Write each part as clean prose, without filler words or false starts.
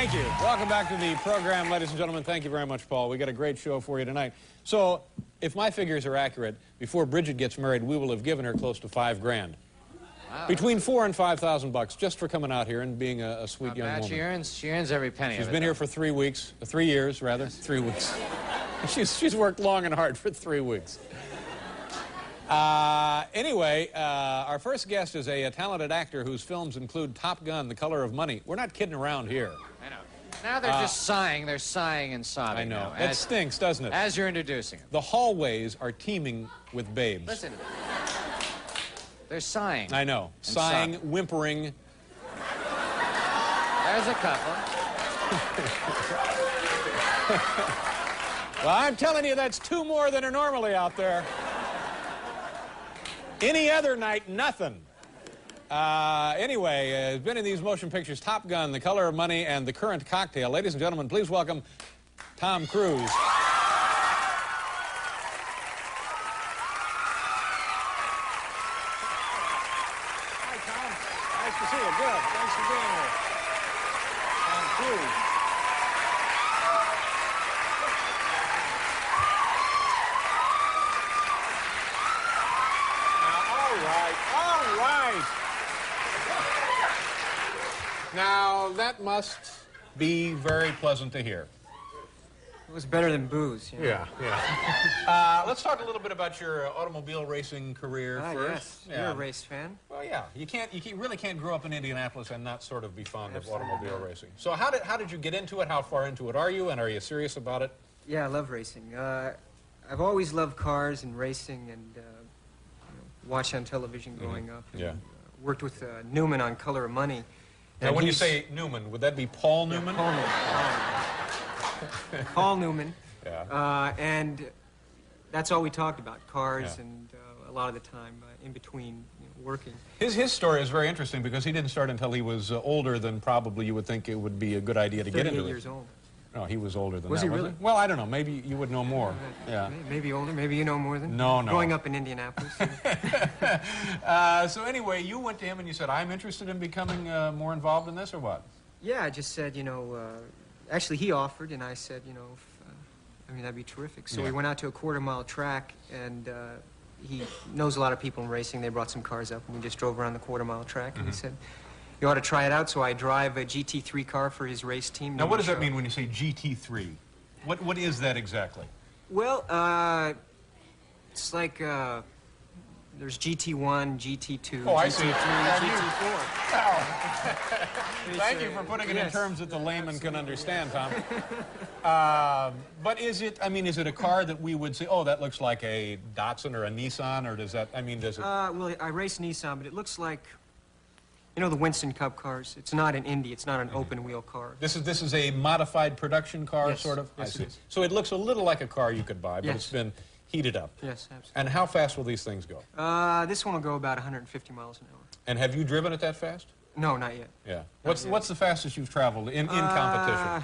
Thank you. Welcome back to the program, ladies and gentlemen. Thank you very much, Paul. We got a great show for you tonight. So, if my figures are accurate, before Bridget gets married, we will have given her close to $5 grand. Wow. Between $4,000 and $5,000 just for coming out here and being a sweet young woman. She earns every penny. She's been here for 3 weeks, 3 years rather, 3 weeks. She's worked long and hard for 3 weeks. Anyway, our first guest is a talented actor whose films include Top Gun, The Color of Money. We're not kidding around here. I know. Now they're just sighing. They're sighing and sobbing. I know. Now, That stinks, doesn't it? As you're introducing them. The hallways are teeming with babes. Listen to them. They're sighing. I know. Sighing, whimpering. There's a couple. Well, I'm telling you, that's 2 more than are normally out there. Any other night, nothing. Anyway, has been in these motion pictures, Top Gun, The Color of Money, and The Current Cocktail. Ladies and gentlemen, please welcome Tom Cruise. Hi, Tom. Nice to see you. Good. Thanks for being here. Tom Cruise. All right. Now, that must be very pleasant to hear. It was better than booze. You know? Yeah. Let's talk a little bit about your automobile racing career first. Yes, you're a race fan. Well, yeah. You really can't grow up in Indianapolis and not sort of be fond of automobile racing. So how did you get into it? How far into it are you? And are you serious about it? Yeah, I love racing. I've always loved cars and racing and watched on television growing up. And, yeah. Worked with Newman on Color of Money. Now, when you say Newman, would that be Paul Newman? Paul Newman. Paul Newman. Yeah. And that's all we talked about, cars, and a lot of the time in between working. His story is very interesting because he didn't start until he was older than probably you would think it would be a good idea to get into it. 38 years old. No, he was older than that. Was he really? Well, I don't know. Maybe you would know more. Yeah. Maybe older. Maybe you know more than. No. Growing up in Indianapolis. So anyway, you went to him and you said, "I'm interested in becoming more involved in this," or what? Yeah, I just said, actually he offered, and I said, that'd be terrific. So we went out to a quarter-mile track, and he knows a lot of people in racing. They brought some cars up, and we just drove around the quarter-mile track, and he said, "You ought to try it out." So I drive a GT3 car for his race team. Now, what does that mean when you say GT3? What is that exactly? Well, it's like there's GT1, GT2, I GT3, see. GT4. Thank you for putting it in terms that the layman can understand, Tom. But is it a car that we would say, oh, that looks like a Datsun or a Nissan, or does it? Well, I race Nissan, but it looks like, the Winston Cup cars. It's not an Indy. It's not an open-wheel car. This is a modified production car, yes. sort of? Yes, it is. So it looks a little like a car you could buy, but yes. it's been heated up. Yes, absolutely. And how fast will these things go? This one will go about 150 miles an hour. And have you driven it that fast? No, not yet. Yeah. What's the fastest you've traveled in competition?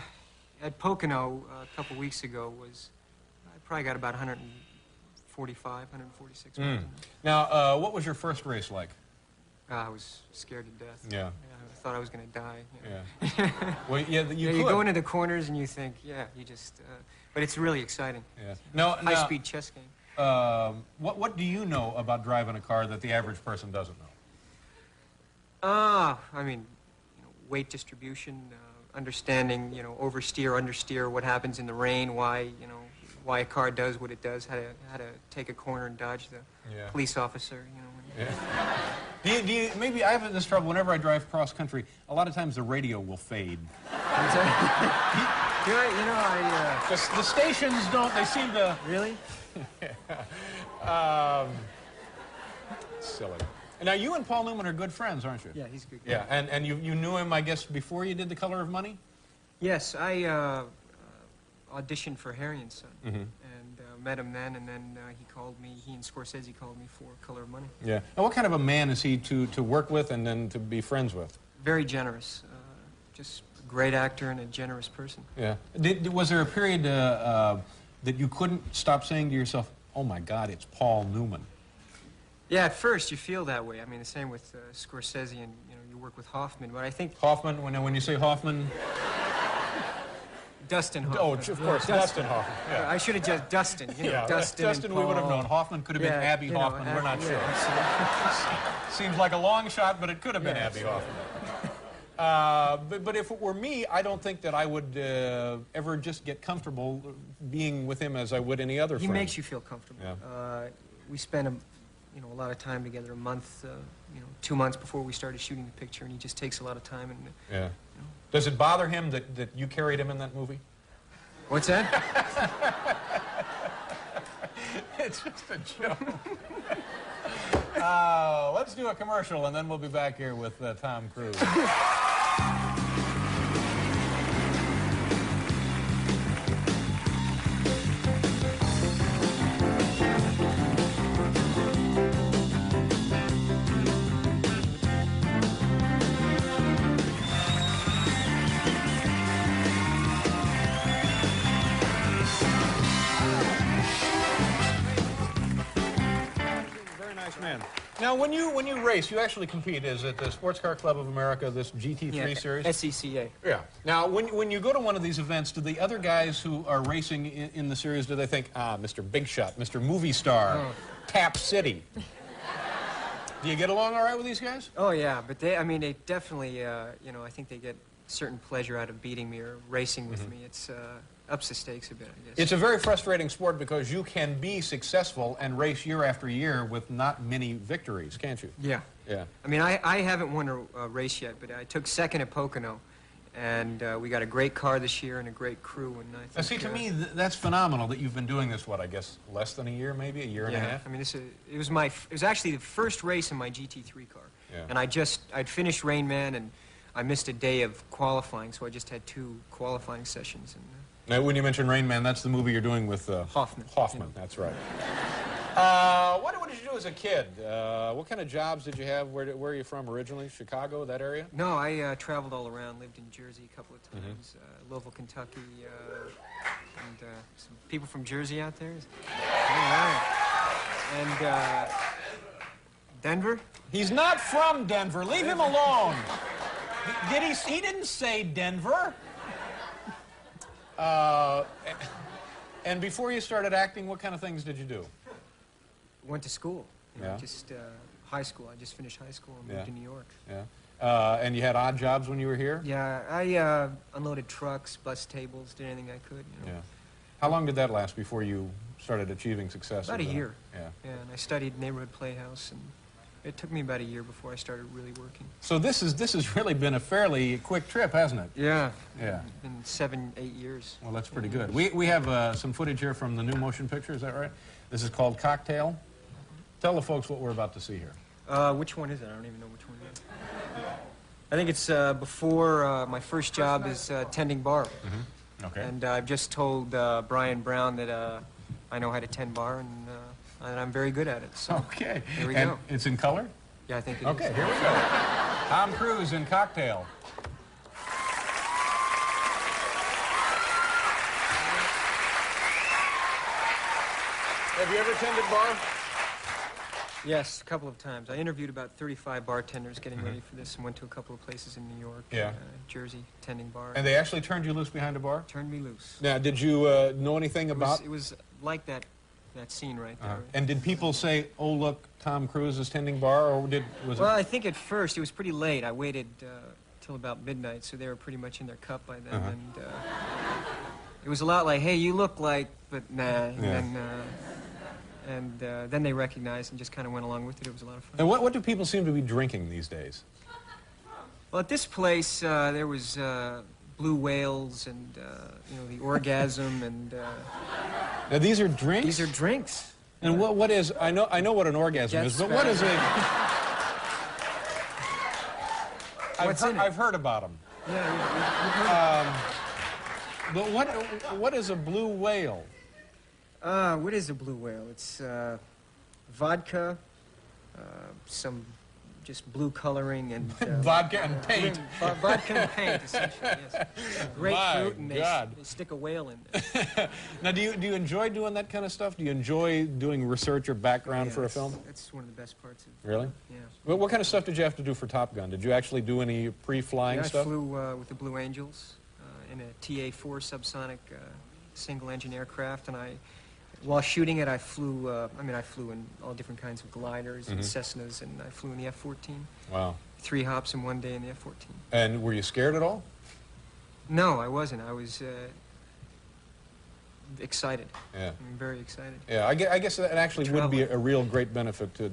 At Pocono a couple weeks ago I probably got about 145, 146 miles an hour. Now, what was your first race like? I was scared to death. Yeah. I thought I was going to die. Yeah. Well, yeah, you go into the corners and you think, but it's really exciting. Yeah. High-speed chess game. What do you know about driving a car that the average person doesn't know? Weight distribution, understanding, oversteer, understeer, what happens in the rain, why a car does what it does, how to take a corner and dodge the police officer, Maybe I have this trouble whenever I drive cross country. A lot of times the radio will fade. The stations don't. They seem to. Really? Silly. Now you and Paul Newman are good friends, aren't you? Yeah, he's a good guy. Yeah, and you knew him, I guess, before you did The Color of Money. Yes, I auditioned for Harry and Son. And met him then, and then he and Scorsese called me for Color of Money. Yeah. And what kind of a man is he to work with and then to be friends with? Very generous. Just a great actor and a generous person. Yeah. Was there a period that you couldn't stop saying to yourself, oh my God, it's Paul Newman? Yeah, at first you feel that way. The same with Scorsese, and you work with Hoffman, but I think... Hoffman, when you say Hoffman... Dustin Oh, Hoffman. of course, Dustin Hoffman. Yeah. I should have just Dustin. You know, Yeah, Dustin. Dustin and we would have Paul. known. Hoffman could have been Abby you know, Hoffman. We're not yeah, sure. absolutely. Seems like a long shot, but it could have been Yeah, Abby Hoffman. But if it were me, I don't think that I would ever just get comfortable being with him as I would any other He friend. makes you feel comfortable. Yeah. We spent a lot of time together. A month, 2 months before we started shooting the picture, and he just takes a lot of time. And Yeah. Does it bother him that you carried him in that movie? what's that? It's just a joke. Let's do a commercial, and then we'll be back here with Tom Cruise. Very nice man. Now, when you race, you actually compete. Is it the Sports Car Club of America, this GT3 series? SCCA. Yeah. Now, when you go to one of these events, do the other guys who are racing in the series, do they think, Mr. Big Shot, Mr. Movie Star, Tap City? Do you get along all right with these guys? Oh yeah, but they definitely, I think they get certain pleasure out of beating me or racing with me. It's ups the stakes a bit, I guess. It's a very frustrating sport because you can be successful and race year after year with not many victories, can't you? Yeah. Yeah. I mean, I haven't won a race yet, but I took second at Pocono, and we got a great car this year and a great crew. And I think, Now, see, to me, that's phenomenal that you've been doing this, what, I guess, less than a year, maybe? A year and a half? I mean, it was actually the first race in my GT3 car. Yeah. And I'd finished Rain Man, and I missed a day of qualifying, so I just had 2 qualifying sessions. And Now, when you mention Rain Man, that's the movie you're doing with Hoffman. Hoffman, that's right. What did you do as a kid? What kind of jobs did you have? Where are you from originally? Chicago, that area? No, I traveled all around, lived in Jersey a couple of times, Louisville, Kentucky, and some people from Jersey out there. All right. And Denver? He's not from Denver. Leave him alone. Did he? He didn't say Denver. And before you started acting, what kind of things did you do? Went to school. Yeah. Just high school. I just finished high school and moved to New York. Yeah. And you had odd jobs when you were here? Yeah, I unloaded trucks, bus tables, did anything I could. Yeah. How long did that last before you started achieving success? About a year. Yeah. Yeah, and I studied neighborhood playhouse, and it took me about a year before I started really working. So this has really been a fairly quick trip, hasn't it? Yeah. Yeah. In 7, 8 years. Well, that's pretty good. We have some footage here from the new motion picture, is that right? This is called Cocktail. Tell the folks what we're about to see here. Which one is it? I don't even know which one it is. I think it's before my first job is tending bar. Okay. And I've just told Brian Brown that I know how to tend bar, and I'm very good at it. So Okay. Here we And go. it's in color? Yeah, I think it is. Okay, here we go. Tom Cruise in Cocktail. Have you ever tended bar? Yes, a couple of times. I interviewed about 35 bartenders getting ready for this and went to a couple of places in New York, Yeah. Jersey, tending bar. And they actually turned you loose behind a bar? Turned me loose. Now, did you know anything about... It was like that scene right there. And did people say, oh, look, Tom Cruise is tending bar, or was Well, it... I think at first it was pretty late. I waited till about midnight, so they were pretty much in their cup by then. And it was a lot like, hey, you look like, but nah. And then they recognized and just kind of went along with it. It was a lot of fun. And what do people seem to be drinking these days? Well, at this place, there was blue whales and, the orgasm and... Now, these are drinks? These are drinks. And what is... I know what an orgasm is, but what is a... What's in it? I've heard about them. Yeah, you've heard But what is a blue whale? what is a blue whale? It's vodka, some just blue coloring, and... Vodka and paint. Vodka and paint, essentially, yes. Grapefruit, and God. they stick a whale in there. Now, do you enjoy doing that kind of stuff? Do you enjoy doing research or background Yeah, for a that's- film? That's one of the best parts of Really? Yeah. What kind of stuff did you have to do for Top Gun? Did you actually do any pre-flying Yeah, stuff? I flew with the Blue Angels in a TA-4 subsonic single-engine aircraft, and while shooting it, I flew. I flew in all different kinds of gliders and Cessnas, and I flew in the F-14. Wow. 3 hops in one day in the F-14. And were you scared at all? No, I wasn't. I was excited. Yeah. I'm very excited. Yeah, I guess that actually would be a real great benefit to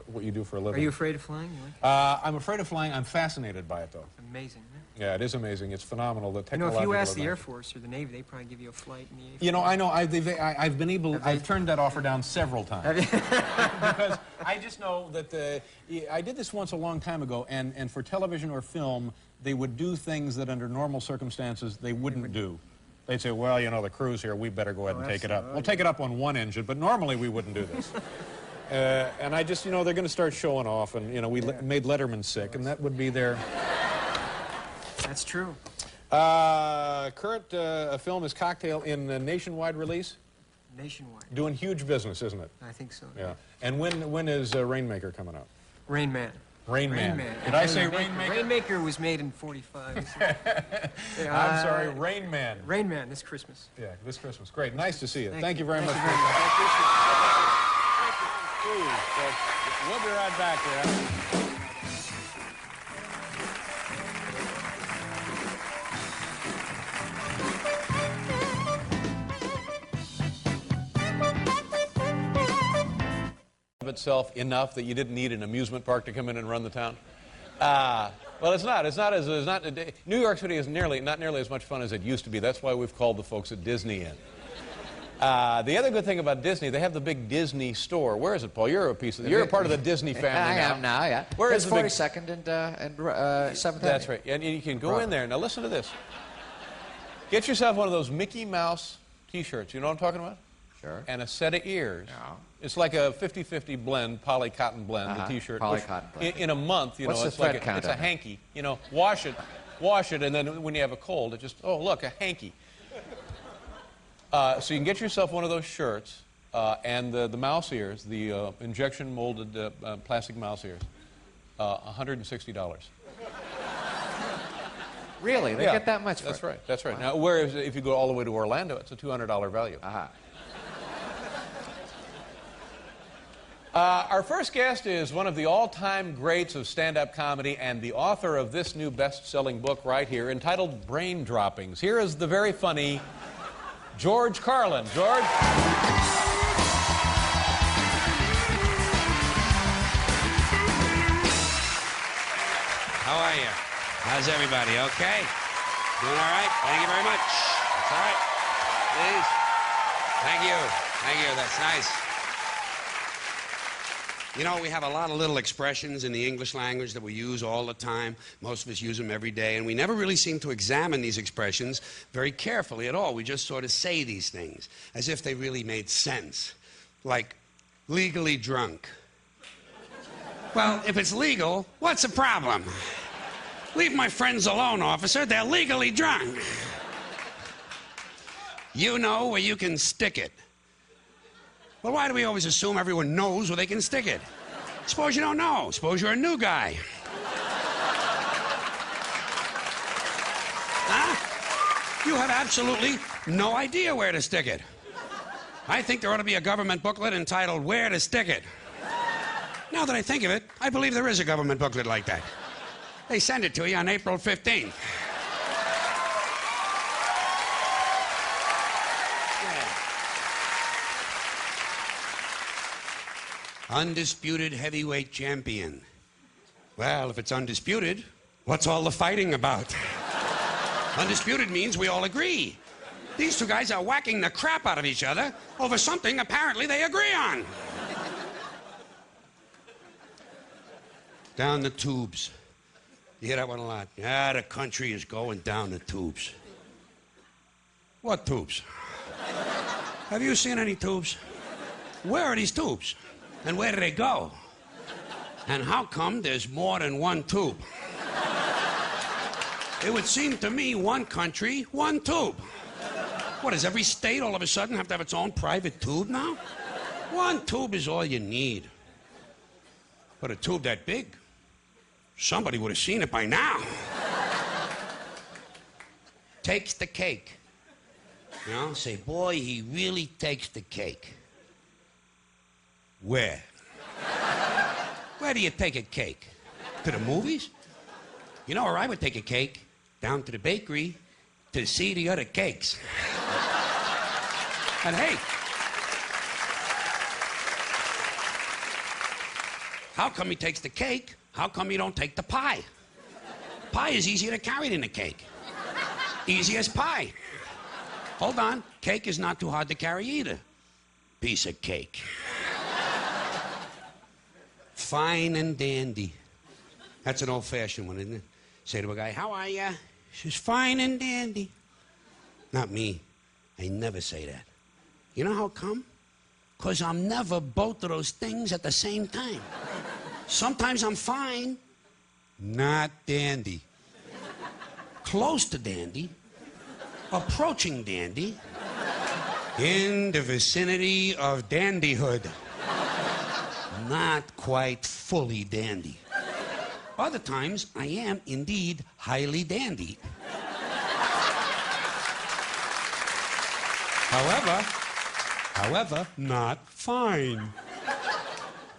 what you do for a living. Are you afraid of flying? You like I'm afraid of flying. I'm fascinated by it, though. It's amazing, man. Yeah, it is amazing. It's phenomenal. The You know, technological if you ask the advance. Air Force or the Navy, they probably give you a flight in the Air Force. You know, I know. I've turned that offer down several times. Because I just know that I did this once a long time ago, and for television or film, they would do things that under normal circumstances they wouldn't do. They'd say, well, you know, the crew's here, we better go ahead and take it up. We'll take it up on one engine, but normally we wouldn't do this. And I just, you know, they're going to start showing off, and, you know, we made Letterman sick, and that would be their... That's true. Current film is Cocktail in nationwide release? Nationwide. Doing huge business, isn't it? I think so. Yeah. And when is Rainmaker coming out? Rain Man. Rain Man. Man. Did I say Rainmaker? Rainmaker was made in 45. I'm sorry, Rain Man. Rain Man this Christmas. Yeah, this Christmas. Great. Nice to see you. Thank you you. very much. Thank you very much. I appreciate it. We'll be right back here. Of itself enough that you didn't need an amusement park to come in and run the town? Well, it's not. New York City is not nearly as much fun as it used to be. That's why we've called the folks at Disney in. The other good thing about Disney, they have the big Disney store. Where is it, Paul? You're a part of the Disney family I now. am now, yeah. Where it's is the big... 42nd and 7th Avenue. That's right. And you can go in there. Now listen to this. Get yourself one of those Mickey Mouse T-shirts. You know what I'm talking about? Sure. And a set of ears. Yeah. It's like a 50-50 blend, poly-cotton blend, the T-shirt. Poly-cotton blend. In a month, you know, What's the it's like thread count it's a on it? hanky. You know, wash it, and then when you have a cold, it just, oh, look, a hanky. So you can get yourself one of those shirts and the mouse ears, the injection molded plastic mouse ears, $160. Really? They get that much for That's it? right. That's right. Now, whereas if you go all the way to Orlando, it's a $200 value. Our first guest is one of the all-time greats of stand-up comedy and the author of this new best-selling book right here entitled Brain Droppings. Here is the very funny George Carlin. George? How are you? How's everybody? Okay? Doing all right? Thank you very much. That's all right. Please. Thank you. Thank you. That's nice. You know, we have a lot of little expressions in the English language that we use all the time. Most of us use them every day, and we never really seem to examine these expressions very carefully at all. We just sort of say these things as if they really made sense. Like, legally drunk. Well, if it's legal, what's the problem? Leave my friends alone, officer. They're legally drunk. You know where you can stick it. Well, why do we always assume everyone knows where they can stick it? Suppose you don't know. Suppose you're a new guy. Huh? You have absolutely no idea where to stick it. I think there ought to be a government booklet entitled Where to Stick It. Now that I think of it, I believe there is a government booklet like that. They send it to you on April 15th. Undisputed heavyweight champion. Well, if it's undisputed, what's all the fighting about? Undisputed means we all agree. These two guys are whacking the crap out of each other over something apparently they agree on. Down the tubes. You hear that one a lot. Yeah, the country is going down the tubes. What tubes? Have you seen any tubes? Where are these tubes? And where do they go? And how come there's more than one tube? It would seem to me one country, one tube. What, does every state all of a sudden have to have its own private tube now? One tube is all you need. But a tube that big, somebody would have seen it by now. takes the cake. You know, say, boy, he really takes the cake. Where? Where do you take a cake? To the movies? You know where I would take a cake? Down to the bakery to see the other cakes. And hey, how come he takes the cake? How come you don't take the pie? Pie is easier to carry than the cake. Easy as pie. Hold on, cake is not too hard to carry either. Piece of cake. Fine and dandy. That's an old-fashioned one, isn't it? Say to a guy, how are ya? He says, fine and dandy. Not me. I never say that. You know how come? Because I'm never both of those things at the same time. Sometimes I'm fine, not dandy. Close to dandy, approaching dandy, in the vicinity of dandyhood. Not quite fully dandy. Other times, I am indeed highly dandy. However, not fine.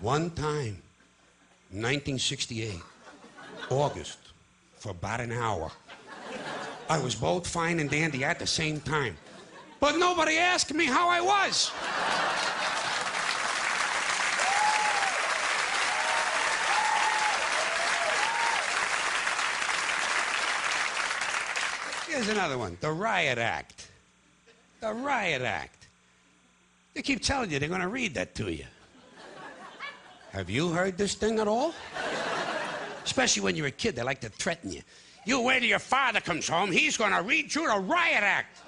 One time, 1968, August, for about an hour, I was both fine and dandy at the same time. But nobody asked me how I was. Here's another one, the Riot Act. The Riot Act. They keep telling you they're going to read that to you. Have you heard this thing at all? Especially when you're a kid, they like to threaten you. You wait till your father comes home, he's going to read you the Riot Act.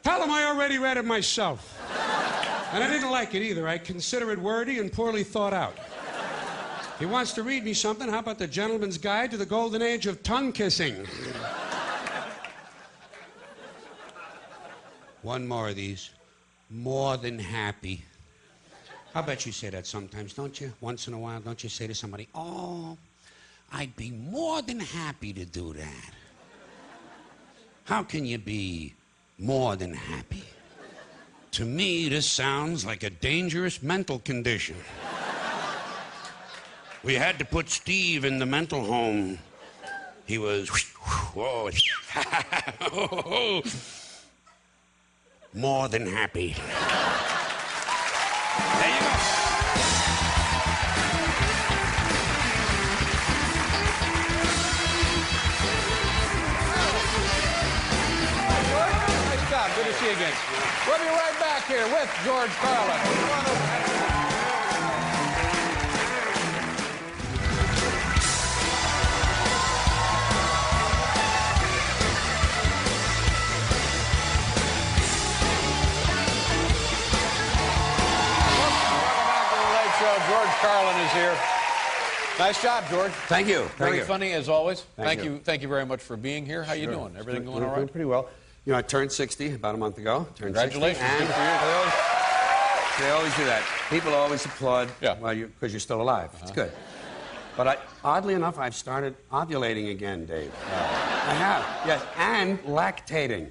Tell him I already read it myself. And I didn't like it either. I consider it wordy and poorly thought out. He wants to read me something. How about the Gentleman's Guide to the Golden Age of Tongue Kissing? One more of these. More than happy. How about you say that sometimes, don't you? Once in a while, don't you say to somebody, oh, I'd be more than happy to do that. How can you be more than happy? To me, this sounds like a dangerous mental condition. We had to put Steve in the mental home. He was, whoa, more than happy. There you go. Nice job. Good to see you again. We'll be right back here with George Carlin. George Carlin is here. Nice job, George. Thank you. Very funny, as always. Thank you. Thank you very much for being here. How you doing? Everything going all right? Doing pretty well. You know, I turned 60 about a month ago. Congratulations. 60, Good for you. they always do that. People always applaud because you're still alive. It's good. But oddly enough, I've started ovulating again, Dave. I have, yes, and lactating.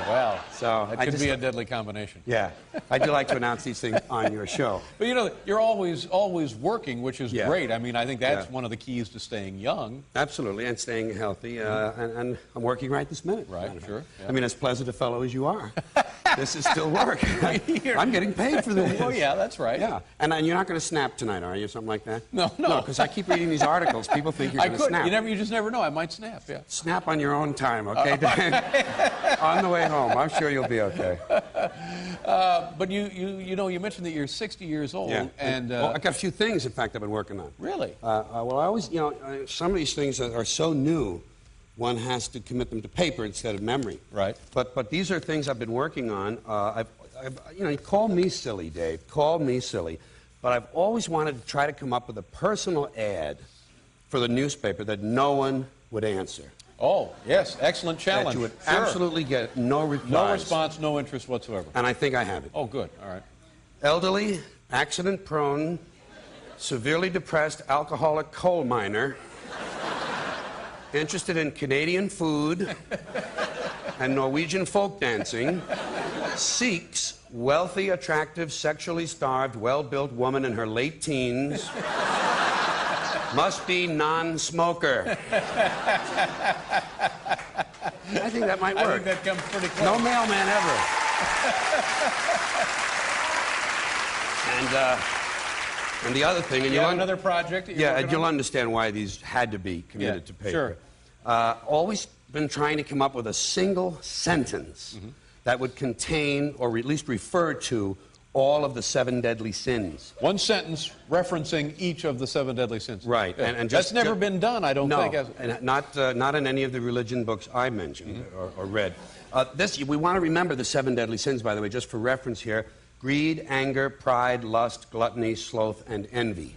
Well, so that could be a deadly combination. Yeah, I do like to announce these things on your show. But you know, you're always working, which is great. I mean, I think that's Yeah. one of the keys to staying young. Absolutely, and staying healthy. And I'm working right this minute. Right, sure. Yeah. I mean, as pleasant a fellow as you are, this is still work. I'm getting paid for this. Oh, yeah, that's right. Yeah, and you're not going to snap tonight, are you? Something like that? No. Because I keep reading these articles. People think you're going to snap. You just never know. I might snap. Yeah. Snap on your own time, okay, Dan? On the way home, I'm sure you'll be okay. But you mentioned that you're 60 years old, and well, I got a few things, in fact, I've been working on. Really? Well, I always, some of these things that are so new, one has to commit them to paper instead of memory. Right. But these are things I've been working on. Call me silly, Dave. Call me silly. But I've always wanted to try to come up with a personal ad for the newspaper that no one would answer. Oh, yes. Excellent challenge. That you would Sure. absolutely get no replies. No response, no interest whatsoever. And I think I have it. Oh, good. All right. Elderly, accident-prone, severely depressed, alcoholic coal miner, interested in Canadian food, and Norwegian folk dancing seeks wealthy, attractive, sexually starved, well-built woman in her late teens. Must be non-smoker. I think that might work. I think that comes pretty close. No mailman ever. And the other thing, and you have another project that you're working you'll on? understand why these had to be committed to paper. Sure. Always been trying to come up with a single sentence that would contain, or at least refer to, all of the 7 deadly sins. One sentence referencing each of the 7 deadly sins. Right. Yeah. And that's never been done, I don't think. No, and not in any of the religion books I mentioned or read. We want to remember the 7 deadly sins, by the way, just for reference here. Greed, anger, pride, lust, gluttony, sloth, and envy.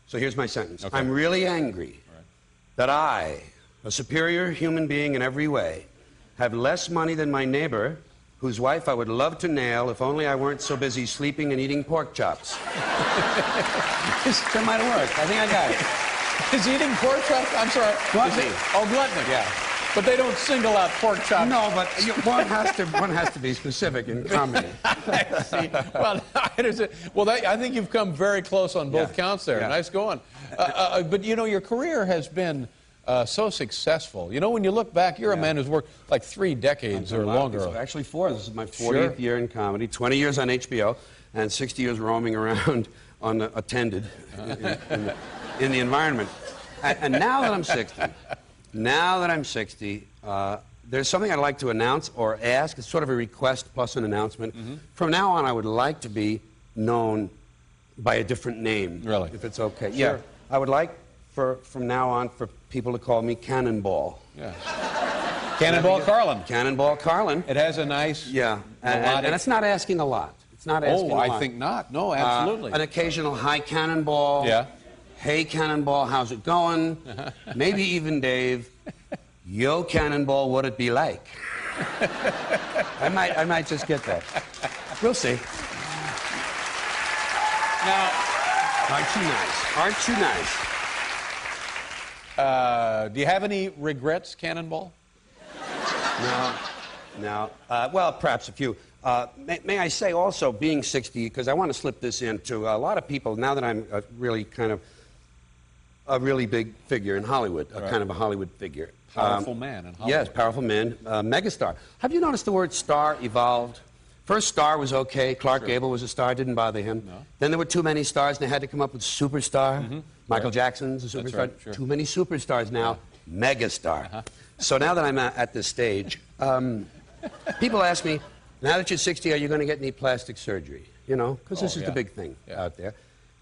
So here's my sentence. Okay. I'm really angry that I, a superior human being in every way, have less money than my neighbor, whose wife I would love to nail if only I weren't so busy sleeping and eating pork chops. That might have worked. I think I got it. Is eating pork chops? I'm sorry. Gluttony. Oh, gluttony. Yeah. But they don't single out pork chops. No, but one has to be specific in comedy. I see. Well, I think you've come very close on both counts there. Yeah. Nice going. But, you know, your career has been so successful. You know, when you look back, you're a man who's worked like 3 decades or longer. So actually 4. This is my 40th year in comedy, 20 years on HBO, and 60 years roaming around unattended in the environment. And now that I'm 60, there's something I'd like to announce or ask. It's sort of a request plus an announcement. From now on, I would like to be known by a different name. Really? If it's okay. Sure. Yeah. I would like from now on for people to call me Cannonball. Yeah. Cannonball Carlin. Cannonball Carlin. It has a nice And it's not asking a lot. It's not asking a lot. I think not. No, absolutely. An occasional hi, Cannonball. Yeah. Hey, Cannonball, how's it going? Maybe even Dave. Yo, Cannonball, what'd it be like? I might just get that. We'll see. Now, Aren't you nice? Aren't you nice? do you have any regrets, Cannonball? No. Well, perhaps a few. May I say also, being 60, because I want to slip this in to a lot of people, now that I'm really big figure in Hollywood, kind of a Hollywood figure. Powerful man in Hollywood. Yes, powerful man, megastar. Have you noticed the word star evolved? First, star was okay. Clark Gable was a star, didn't bother him. No. Then there were too many stars, and they had to come up with superstar. Michael Jackson's a superstar. Right, sure. Too many superstars now. Megastar. So now that I'm at this stage, people ask me, now that you're 60, are you going to get any plastic surgery? You know, because this is the big thing out there.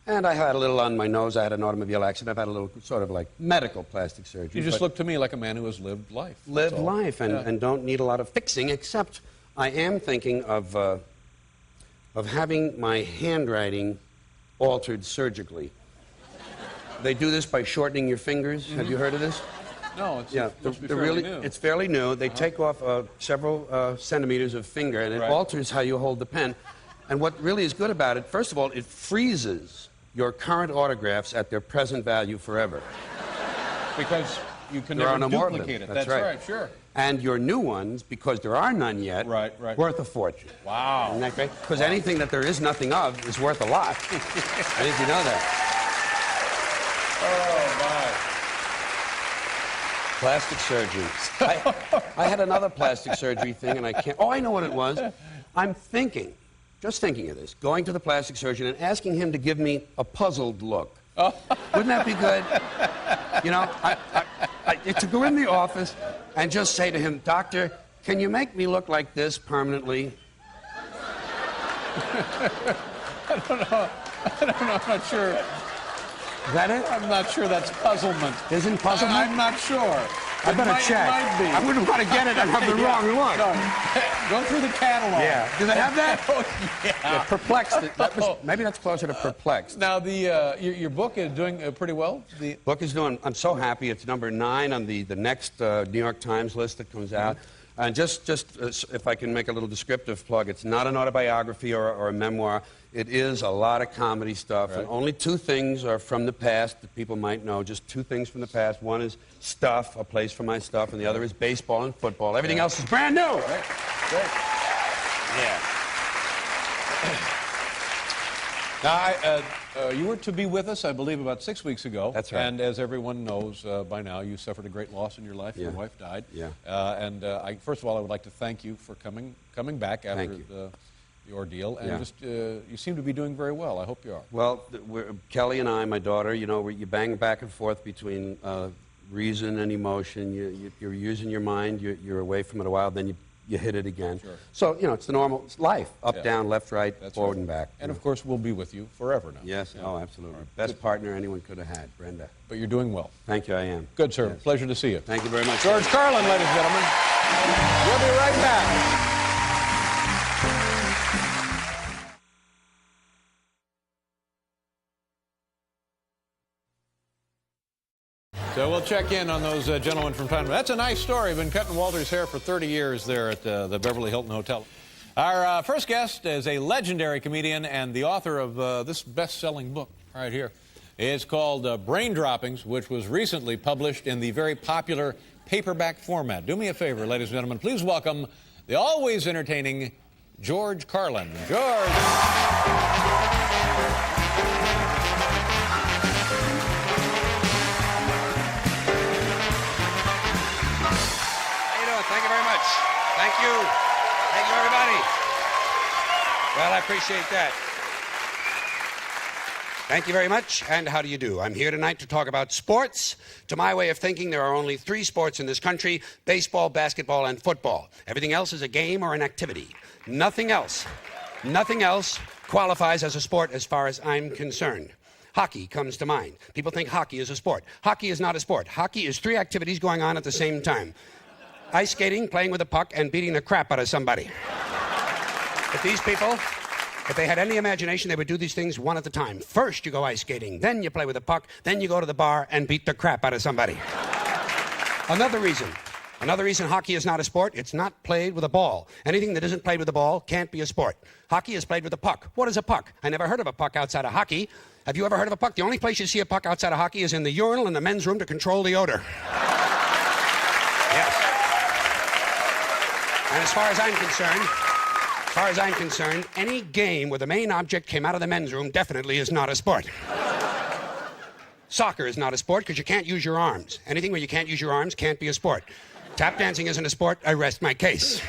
And I had a little on my nose. I had an automobile accident. I've had a little sort of like medical plastic surgery. You just look to me like a man who has lived life. Lived life and don't need a lot of fixing, except I am thinking of having my handwriting altered surgically. They do this by shortening your fingers. Have you heard of this? No, it's fairly new. It's fairly new. They take off several centimeters of finger, and it alters how you hold the pen. And what really is good about it, first of all, it freezes your current autographs at their present value forever. Because you can There never are no more of them. duplicate it. That's That's right. right, sure. And your new ones, because there are none yet, Right. worth a fortune. Wow. Isn't that great? Because anything that there is nothing of is worth a lot. I think you know that. Oh, Plastic surgery. I had another plastic surgery thing, and I can't. Oh, I know what it was. I'm thinking, just thinking of this, going to the plastic surgeon and asking him to give me a puzzled look. Wouldn't that be good? You know, to go in the office and just say to him, Doctor, can you make me look like this permanently? I don't know. I'm not sure. Is that it? I'm not sure that's puzzlement. Isn't puzzlement? I'm not sure. I better check. It might be. I wouldn't want to get it and have the wrong look. No. Go through the catalog. Yeah. Do they have that? Oh, yeah. Perplexed. Maybe that's closer to perplexed. Now, your book is doing pretty well. The Book is doing, I'm so happy. It's number 9 on the next New York Times list that comes out. And just if I can make a little descriptive plug, it's not an autobiography or a memoir. It is a lot of comedy stuff, Right. and only two things are from the past that people might know. Just two things from the past. One is stuff, a place for my stuff, and the other is baseball and football. Everything else is brand new. Right. Great. Yeah. Now, you were to be with us, I believe, about 6 weeks ago. That's right. And as everyone knows by now, you suffered a great loss in your life. Yeah. Your wife died. Yeah. First of all, I would like to thank you for coming back after the ordeal. And just you seem to be doing very well. I hope you are. Well, Kelly and I, my daughter, you know, you bang back and forth between reason and emotion. You're using your mind. You're away from it a while, then you hit it again. Sure. So, you know, it's the normal life. Up, Yeah. down, left, right, That's forward right. and back. And of course, we'll be with you forever now. Yes, Yeah. oh, absolutely. All right. Best partner anyone could have had, Brenda. But you're doing well. Thank you, I am. Good, sir. Yes. Pleasure to see you. Thank you very much. George Carlin, ladies and gentlemen. We'll be right back. So we'll check in on those gentlemen from time to time. That's a nice story. Been cutting Walter's hair for 30 years there at the Beverly Hilton Hotel. Our first guest is a legendary comedian and the author of this best-selling book right here. It's called Brain Droppings, which was recently published in the very popular paperback format. Do me a favor, ladies and gentlemen. Please welcome the always entertaining George Carlin. George. Thank you very much. Thank you. Thank you, everybody. Well, I appreciate that. Thank you very much, and how do you do? I'm here tonight to talk about sports. To my way of thinking, there are only 3 sports in this country: baseball, basketball, and football. Everything else is a game or an activity. Nothing else qualifies as a sport as far as I'm concerned. Hockey comes to mind. People think hockey is a sport. Hockey is not a sport. Hockey is 3 activities going on at the same time: ice skating, playing with a puck, and beating the crap out of somebody. But these people, if they had any imagination, they would do these things one at a time. First you go ice skating, then you play with a puck, then you go to the bar and beat the crap out of somebody. Another reason hockey is not a sport: it's not played with a ball. Anything that isn't played with a ball can't be a sport. Hockey is played with a puck. What is a puck? I never heard of a puck outside of hockey. Have you ever heard of a puck? The only place you see a puck outside of hockey is in the urinal in the men's room to control the odor. Yes. And as far as I'm concerned, any game where the main object came out of the men's room definitely is not a sport. Soccer is not a sport because you can't use your arms. Anything where you can't use your arms can't be a sport. Tap dancing isn't a sport. I rest my case.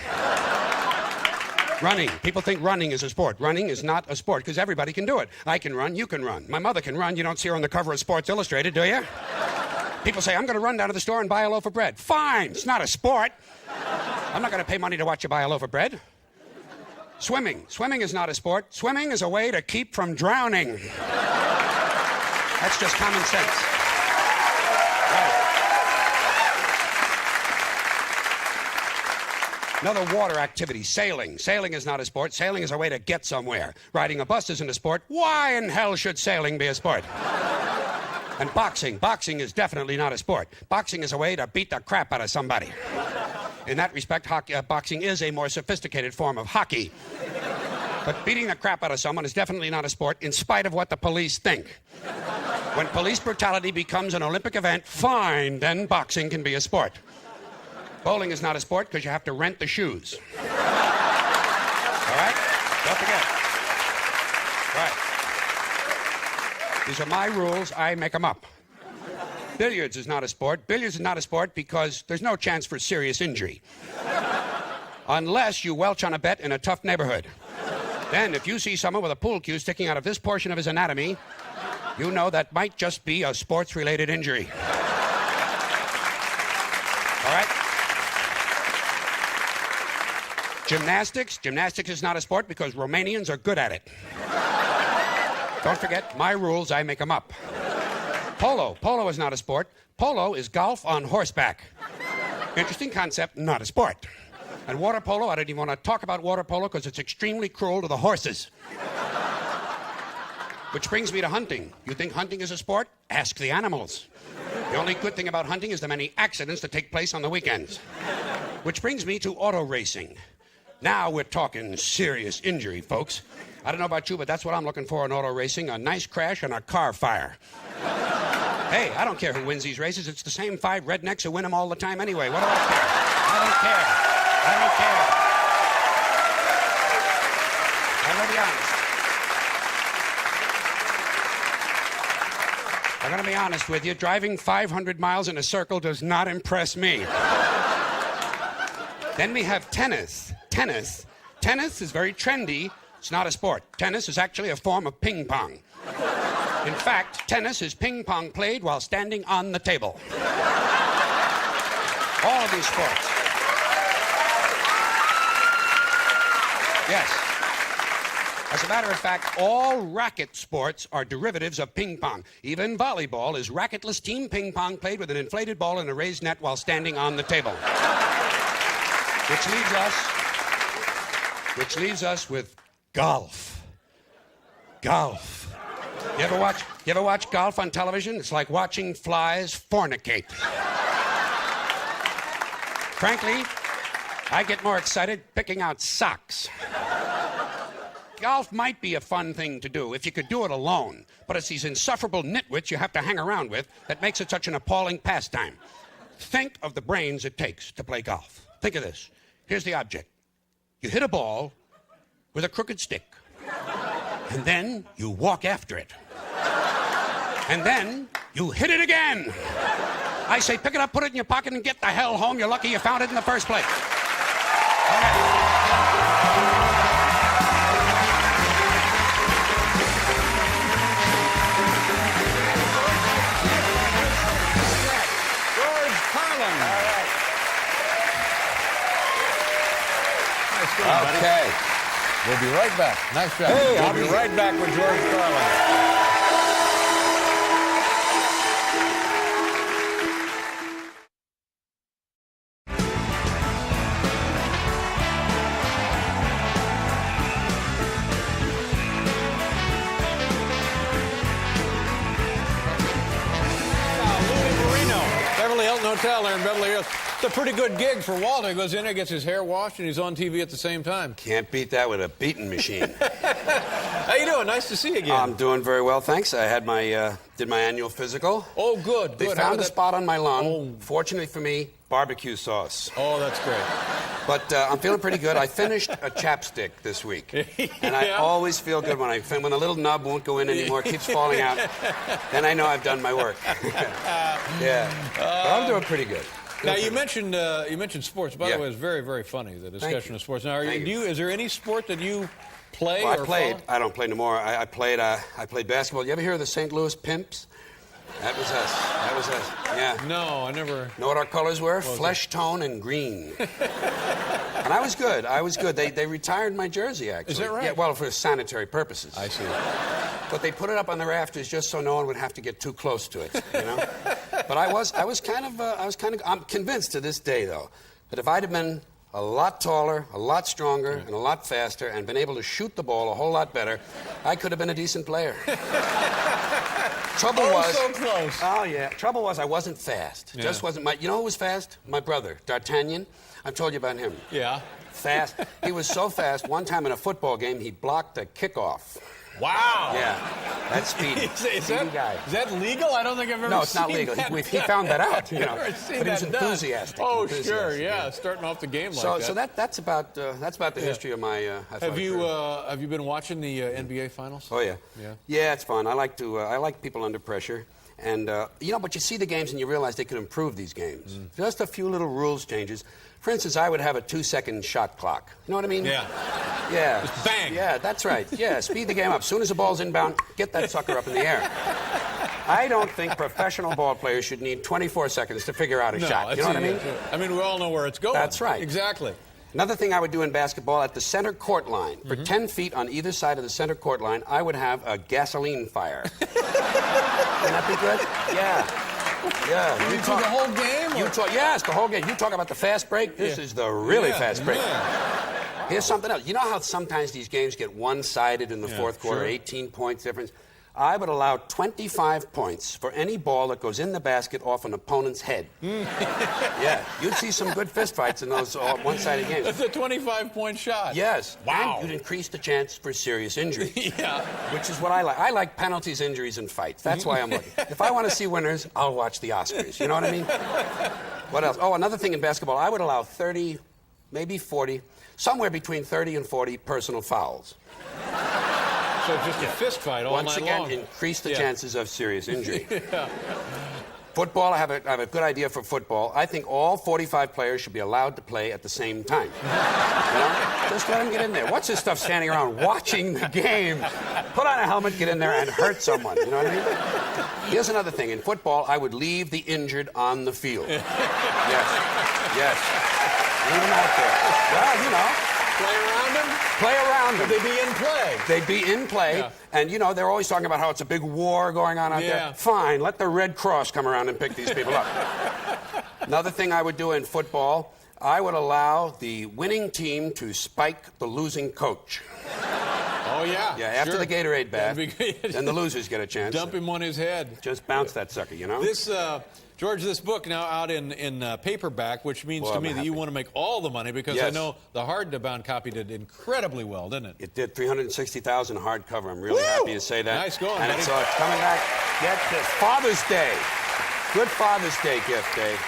Running. People think running is a sport. Running is not a sport because everybody can do it. I can run. You can run. My mother can run. You don't see her on the cover of Sports Illustrated, do you? People say, I'm going to run down to the store and buy a loaf of bread. Fine. It's not a sport. I'm not going to pay money to watch you buy a loaf of bread. Swimming. Swimming is not a sport. Swimming is a way to keep from drowning. That's just common sense. Right. Another water activity, sailing. Sailing is not a sport. Sailing is a way to get somewhere. Riding a bus isn't a sport. Why in hell should sailing be a sport? And boxing. Boxing is definitely not a sport. Boxing is a way to beat the crap out of somebody. In that respect, boxing is a more sophisticated form of hockey. But beating the crap out of someone is definitely not a sport, in spite of what the police think. When police brutality becomes an Olympic event, fine, then boxing can be a sport. Bowling is not a sport because you have to rent the shoes. All right? Don't forget. Right. These are my rules. I make them up. Billiards is not a sport. Billiards is not a sport because there's no chance for serious injury. Unless you welch on a bet in a tough neighborhood. Then, if you see someone with a pool cue sticking out of this portion of his anatomy, you know that might just be a sports-related injury. All right? Gymnastics. Gymnastics is not a sport because Romanians are good at it. Don't forget, my rules, I make them up. Polo. Polo is not a sport. Polo is golf on horseback. Interesting concept, not a sport. And water polo, I don't even want to talk about water polo because it's extremely cruel to the horses. Which brings me to hunting. You think hunting is a sport? Ask the animals. The only good thing about hunting is the many accidents that take place on the weekends. Which brings me to auto racing. Now we're talking serious injury, folks. I don't know about you, but that's what I'm looking for in auto racing, a nice crash and a car fire. Hey, I don't care who wins these races. It's the same 5 rednecks who win them all the time anyway. What do I care? I don't care. I'm going to be honest. I'm going to be honest with you. Driving 500 miles in a circle does not impress me. Then we have tennis. Tennis is very trendy. It's not a sport. Tennis is actually a form of ping pong. In fact, tennis is ping pong played while standing on the table. All of these sports. Yes. As a matter of fact, all racket sports are derivatives of ping pong. Even volleyball is racketless team ping pong played with an inflated ball and a raised net while standing on the table. Which leaves us with golf. Golf. You ever watch golf on television? It's like watching flies fornicate. Frankly, I get more excited picking out socks. Golf might be a fun thing to do if you could do it alone, but it's these insufferable nitwits you have to hang around with that makes it such an appalling pastime. Think of the brains it takes to play golf. Think of this. Here's the object. You hit a ball with a crooked stick, and then you walk after it. And then you hit it again. I say, pick it up, put it in your pocket, and get the hell home. You're lucky you found it in the first place. Okay. George Carlin. All right. Nice going, buddy. Okay. We'll be right back. Nice job. Hey, we'll be right back with George Carlin. Hotel there in Beverly Hills. It's a pretty good gig for Walter. He goes in there, gets his hair washed, and he's on TV at the same time. Can't beat that with a beating machine. How you doing? Nice to see you again. I'm doing very well, thanks. I had did my annual physical. Oh, good. They good. found a spot on my lung. Oh. Fortunately for me, barbecue sauce. Oh, that's great. But I'm feeling pretty good. I finished a chapstick this week. And I always feel good when when a little nub won't go in anymore, it keeps falling out. Then I know I've done my work. Yeah. But I'm doing pretty good. Now, you mentioned sports. By the way, it's very, very funny, the discussion of sports. Now, is there any sport that you play well, or I played. follow? I don't play no more. I played basketball. You ever hear of the St. Louis Pimps? That was us. That was us. Yeah. No, I never. Know what our colors were? Flesh tone and green. And I was good. I was good. They retired my jersey, actually. Is that right? Yeah, well, for sanitary purposes. I see. But they put it up on the rafters just so no one would have to get too close to it, you know? But I'm convinced to this day, though, that if I'd have been a lot taller, a lot stronger, and a lot faster, and been able to shoot the ball a whole lot better, I could have been a decent player. Trouble was... so close. Oh, yeah. Trouble was I wasn't fast. Yeah. Just wasn't my... You know who was fast? My brother, D'Artagnan. I've told you about him. Yeah. Fast. He was so fast, one time in a football game, he blocked a kickoff. Wow. Yeah. That's speedy. Is that legal? I don't think I've ever seen that. No, it's not legal. He found that out, you know. But he was enthusiastic. Oh, sure, yeah. Starting off the game like that. So that's about the history of my Have you been watching the NBA Finals? Oh, yeah. Yeah. Yeah, it's fun. I like people under pressure. And, but you see the games and you realize they could improve these games. Just a few little rules changes. For instance, I would have a 2-second shot clock. You know what I mean? Yeah. Yeah. Just bang. Yeah, that's right. Yeah, speed the game up. As soon as the ball's inbound, get that sucker up in the air. I don't think professional ball players should need 24 seconds to figure out a shot. You know what I mean? I mean, we all know where it's going. That's right. Exactly. Another thing I would do in basketball, at the center court line, for 10 feet on either side of the center court line, I would have a gasoline fire. Wouldn't that be good? Yeah. Yeah. You talk the whole game? Yes, the whole game. You talk about the fast break. This is the really fast break. Yeah. Here's something else. You know how sometimes these games get one-sided in the fourth quarter, 18 points difference? I would allow 25 points for any ball that goes in the basket off an opponent's head. Yeah, you'd see some good fistfights in those one-sided games. That's a 25-point shot. Yes. Wow. And you'd increase the chance for serious injury. Yeah. Which is what I like. I like penalties, injuries, and fights. That's why I'm looking. If I want to see winners, I'll watch the Oscars. You know what I mean? What else? Oh, another thing in basketball, I would allow 30, maybe 40, somewhere between 30 and 40 personal fouls. So just a fist fight all Once night again, long. increase the chances of serious injury. Yeah. Football, I have a good idea for football. I think all 45 players should be allowed to play at the same time. You know? Just let them get in there. What's this stuff standing around watching the game? Put on a helmet, get in there, and hurt someone. You know what I mean? Here's another thing. In football, I would leave the injured on the field. Yes. Yes. Leave them out there. Well, you know. Play around them? Play around them. They'd be in play. They'd be in play. Yeah. And, you know, they're always talking about how it's a big war going on out there. Fine, let the Red Cross come around and pick these people up. Another thing I would do in football, I would allow the winning team to spike the losing coach. Oh, yeah. Yeah, after the Gatorade bath, then the losers get a chance. Dump him on his head. Just bounce that sucker, you know? This, George, this book now out in paperback, which means to me that you want to make all the money because I know the hardbound copy did incredibly well, didn't it? It did. 360,000 hardcover. I'm really happy to say that. Nice going, and buddy. it's coming back. Get this. Father's Day. Good Father's Day gift, Dave.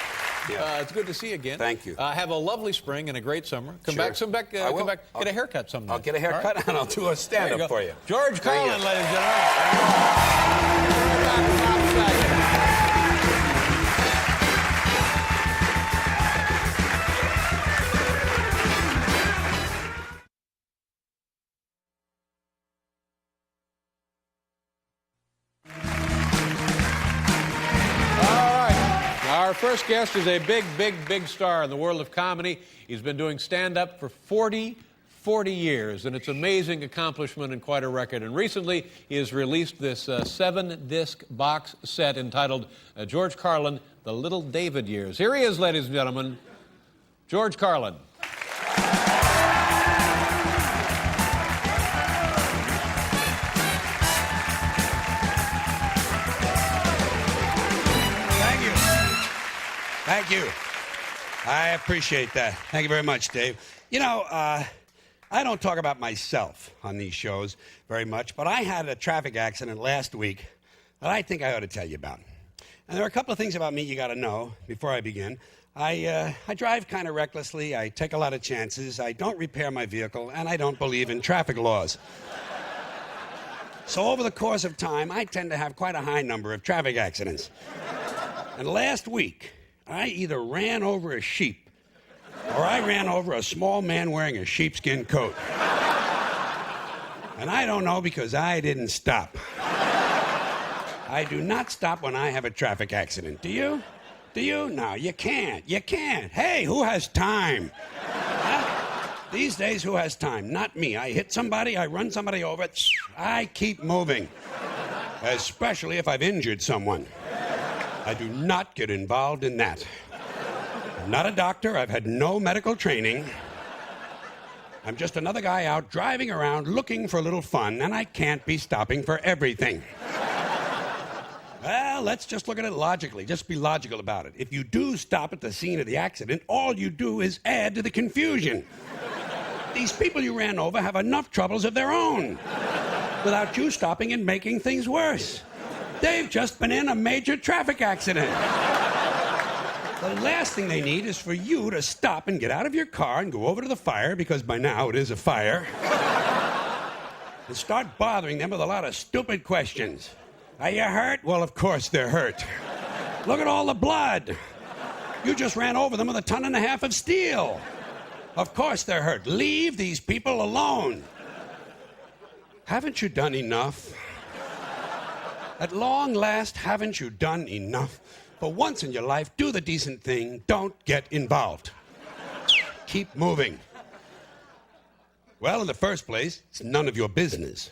Yeah. It's good to see you again. Thank you. Have a lovely spring and a great summer. Come back, I will. come back, get a haircut someday. I'll get a haircut and I'll do a stand-up for you. George Carlin, ladies and gentlemen. Our first guest is a big star in the world of comedy. He's been doing stand-up for 40 years, and it's an amazing accomplishment and quite a record. And recently, he has released this 7-disc box set entitled George Carlin, The Little David Years. Here he is, ladies and gentlemen, George Carlin. Thank you. I appreciate that. Thank you very much, Dave. You know, I don't talk about myself on these shows very much, but I had a traffic accident last week that I think I ought to tell you about. And there are a couple of things about me you got to know before I begin. I drive kind of recklessly. I take a lot of chances. I don't repair my vehicle, and I don't believe in traffic laws. So over the course of time, I tend to have quite a high number of traffic accidents. And last week, I either ran over a sheep or I ran over a small man wearing a sheepskin coat. And I don't know because I didn't stop. I do not stop when I have a traffic accident. Do you? Do you? No, you can't. You can't. Hey, who has time? Huh? These days, who has time? Not me. I hit somebody, I run somebody over, I keep moving. Especially if I've injured someone. I do not get involved in that. I'm not a doctor. I've had no medical training. I'm just another guy out driving around looking for a little fun, and I can't be stopping for everything. Well, let's just look at it logically. Just be logical about it. If you do stop at the scene of the accident, all you do is add to the confusion. These people you ran over have enough troubles of their own without you stopping and making things worse. They've just been in a major traffic accident. The last thing they need is for you to stop and get out of your car and go over to the fire, because by now it is a fire, and start bothering them with a lot of stupid questions. Are you hurt? Well, of course they're hurt. Look at all the blood. You just ran over them with 1.5 tons of steel. Of course they're hurt. Leave these people alone. Haven't you done enough? At long last, haven't you done enough? For once in your life, do the decent thing. Don't get involved. Keep moving. Well, in the first place, it's none of your business.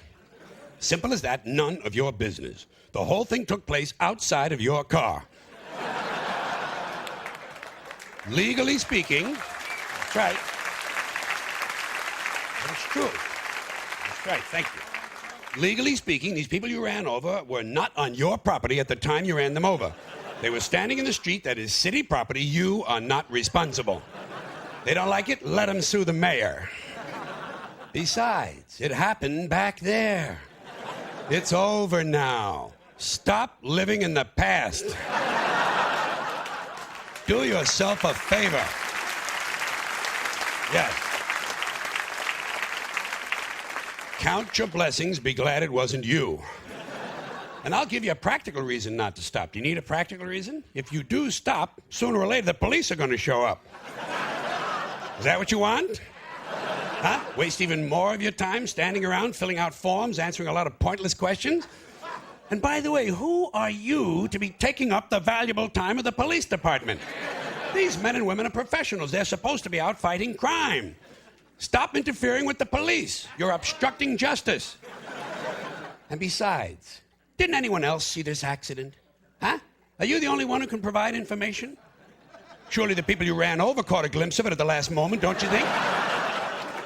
Simple as that, none of your business. The whole thing took place outside of your car. Legally speaking, that's right. But it's true. That's right, thank you. Legally speaking, these people you ran over were not on your property at the time you ran them over. They were standing in the street that is city property. You are not responsible. They don't like it? Let them sue the mayor. Besides, it happened back there. It's over now. Stop living in the past. Do yourself a favor. Yes. Count your blessings, be glad it wasn't you. And I'll give you a practical reason not to stop. Do you need a practical reason? If you do stop, sooner or later the police are going to show up. Is that what you want? Huh? Waste even more of your time standing around, filling out forms, answering a lot of pointless questions? And by the way, who are you to be taking up the valuable time of the police department? These men and women are professionals. They're supposed to be out fighting crime. Stop interfering with the police. You're obstructing justice. And besides, didn't anyone else see this accident? Huh? Are you the only one who can provide information? Surely the people you ran over caught a glimpse of it at the last moment, don't you think?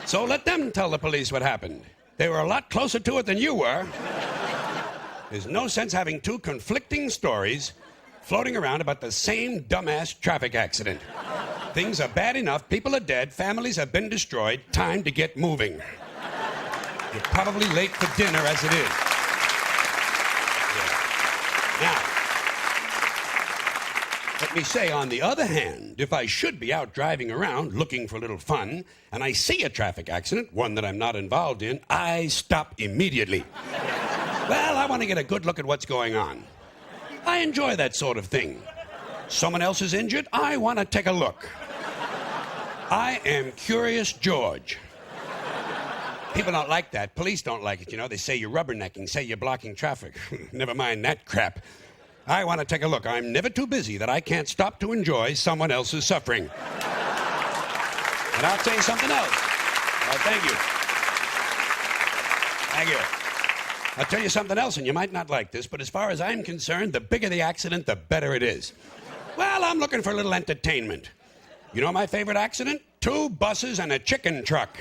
So let them tell the police what happened. They were a lot closer to it than you were. There's no sense having two conflicting stories floating around about the same dumbass traffic accident. Things are bad enough, people are dead, families have been destroyed, time to get moving. You're probably late for dinner as it is. Yeah. Now, let me say, on the other hand, if I should be out driving around looking for a little fun, and I see a traffic accident, one that I'm not involved in, I stop immediately. Well, I want to get a good look at what's going on. I enjoy that sort of thing. Someone else is injured, I want to take a look. I am Curious George. People don't like that. Police don't like it, you know. They say you're rubbernecking, say you're blocking traffic. Never mind that crap. I want to take a look. I'm never too busy that I can't stop to enjoy someone else's suffering. And I'll tell you something else. Thank you. Thank you. I'll tell you something else, and you might not like this, but as far as I'm concerned, the bigger the accident, the better it is. Well, I'm looking for a little entertainment. You know my favorite accident? 2 buses and a chicken truck.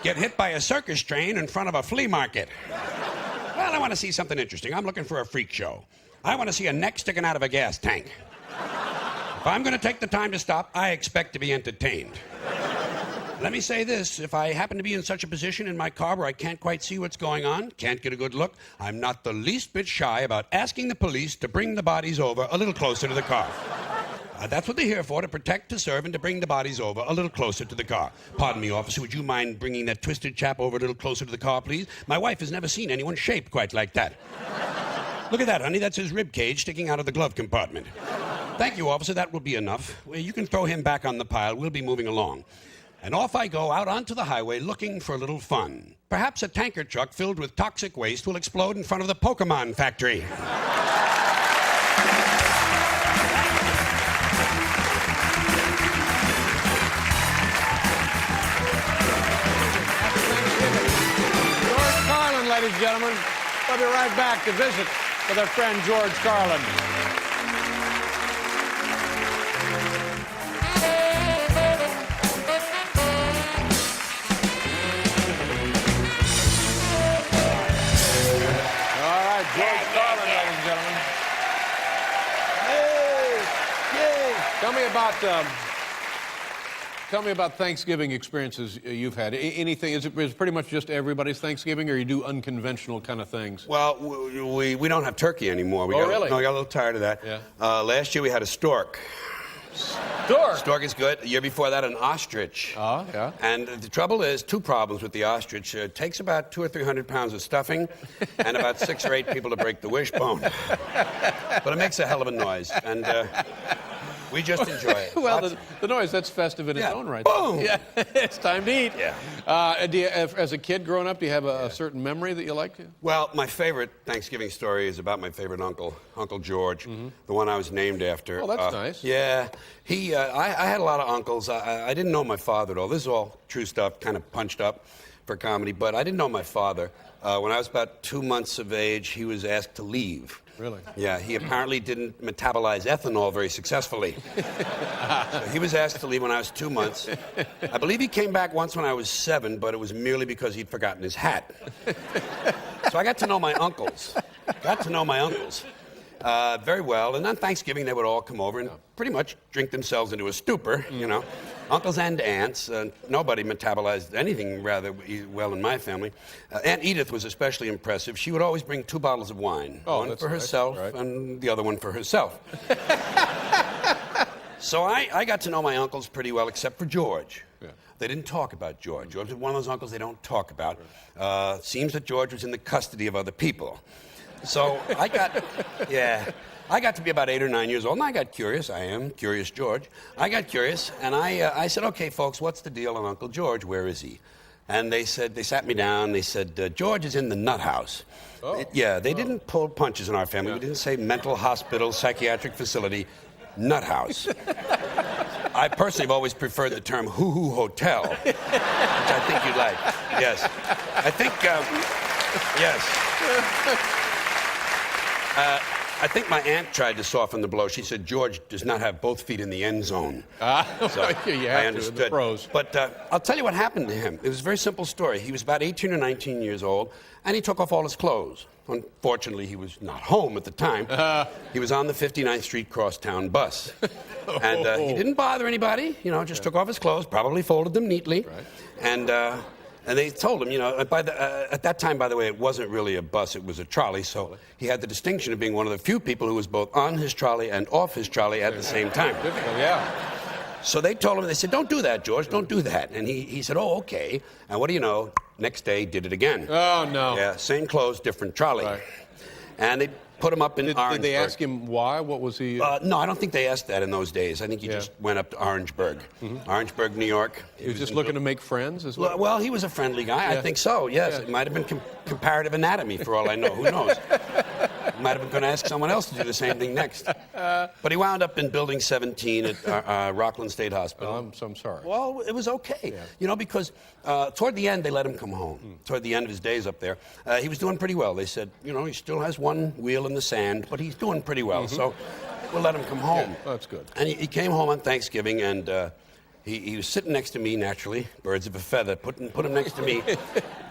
Get hit by a circus train in front of a flea market. Well, I want to see something interesting. I'm looking for a freak show. I want to see a neck sticking out of a gas tank. If I'm going to take the time to stop, I expect to be entertained. Let me say this. If I happen to be in such a position in my car where I can't quite see what's going on, can't get a good look, I'm not the least bit shy about asking the police to bring the bodies over a little closer to the car. That's what they're here for, to protect, to serve, and to bring the bodies over a little closer to the car. Pardon me, officer, would you mind bringing that twisted chap over a little closer to the car, please? My wife has never seen anyone shaped quite like that. Look at that, honey. That's his rib cage sticking out of the glove compartment. Thank you, officer. That will be enough. Well, you can throw him back on the pile. We'll be moving along. And off I go out onto the highway looking for a little fun. Perhaps a tanker truck filled with toxic waste will explode in front of the Pokemon factory. Ladies and gentlemen, we'll be right back to visit with our friend George Carlin. All right, George Carlin, ladies and gentlemen. Yay! Tell me about Thanksgiving experiences you've had. Anything? Is it pretty much just everybody's Thanksgiving, or you do unconventional kind of things? Well, we don't have turkey anymore. Really? No, we got a little tired of that. Yeah. Last year we had a stork. Stork? Stork is good. The year before that, an ostrich. Oh, yeah. And the trouble is, 2 problems with the ostrich. It takes about 200 or 300 pounds of stuffing and about 6 or 8 people to break the wishbone. But it makes a hell of a noise. And we just enjoy it. Well, the noise, that's festive in its own right. Boom! Yeah, it's time to eat. Yeah. Do you, as a kid growing up, do you have a certain memory that you like to? Well, my favorite Thanksgiving story is about my favorite uncle, Uncle George, the one I was named after. Oh, that's nice. Yeah. I had a lot of uncles. I didn't know my father at all. This is all true stuff, kind of punched up. for comedy, but I didn't know my father. When I was about 2 months of age, he was asked to leave. Really? Yeah, he apparently didn't metabolize ethanol very successfully. So he was asked to leave when I was 2 months. I believe he came back once when I was 7, but it was merely because he'd forgotten his hat. So I got to know my uncles. Very well. And on Thanksgiving, they would all come over and pretty much drink themselves into a stupor, you know. Uncles and aunts. Nobody metabolized anything rather well in my family. Aunt Edith was especially impressive. She would always bring 2 bottles of wine. One for herself and the other one for herself. So I got to know my uncles pretty well, except for George. Yeah. They didn't talk about George. George was one of those uncles they don't talk about. Seems that George was in the custody of other people. So I got to be about 8 or 9 years old, and I got curious. I am Curious George. I got curious, and I said, okay, folks, what's the deal on Uncle George? Where is he? And they sat me down, they said, George is in the nut house. Oh. They didn't pull punches in our family. Yeah. We didn't say mental hospital, psychiatric facility, nut house. I personally have always preferred the term hoo-hoo hotel, which I think you'd like. Yes. I think, yes. I think my aunt tried to soften the blow. She said George does not have both feet in the end zone. So I understood. The pros. But I'll tell you what happened to him. It was a very simple story. He was about 18 or 19 years old, and he took off all his clothes. Unfortunately, he was not home at the time. He was on the 59th Street crosstown bus. And he didn't bother anybody, you know, just took off his clothes, probably folded them neatly. Right. And they told him, you know, at that time, by the way, it wasn't really a bus, it was a trolley, so he had the distinction of being one of the few people who was both on his trolley and off his trolley at the same time. Yeah. So they told him, they said, don't do that, George, don't do that. And he said, oh, okay. And what do you know, next day, did it again. Oh, no. Yeah, same clothes, different trolley. Right. And they put him up in Orangeburg. Did they ask him why? What was he? No, I don't think they asked that in those days. I think he just went up to Orangeburg. Orangeburg, New York. He was just looking to make friends as well? Well, he was a friendly guy. I think so, yes. Yeah. It might have been comparative anatomy, for all I know. Who knows? Might have been going to ask someone else to do the same thing next. But he wound up in Building 17 at Rockland State Hospital. I'm sorry. Well, it was okay. You know, because toward the end, they let him come home. Toward the end of his days up there. He was doing pretty well. They said, you know, he still has one wheel in the sand, but he's doing pretty well. So we'll let him come home. Yeah, that's good. And he came home on Thanksgiving, and he was sitting next to me, naturally. Birds of a feather. Put him next to me.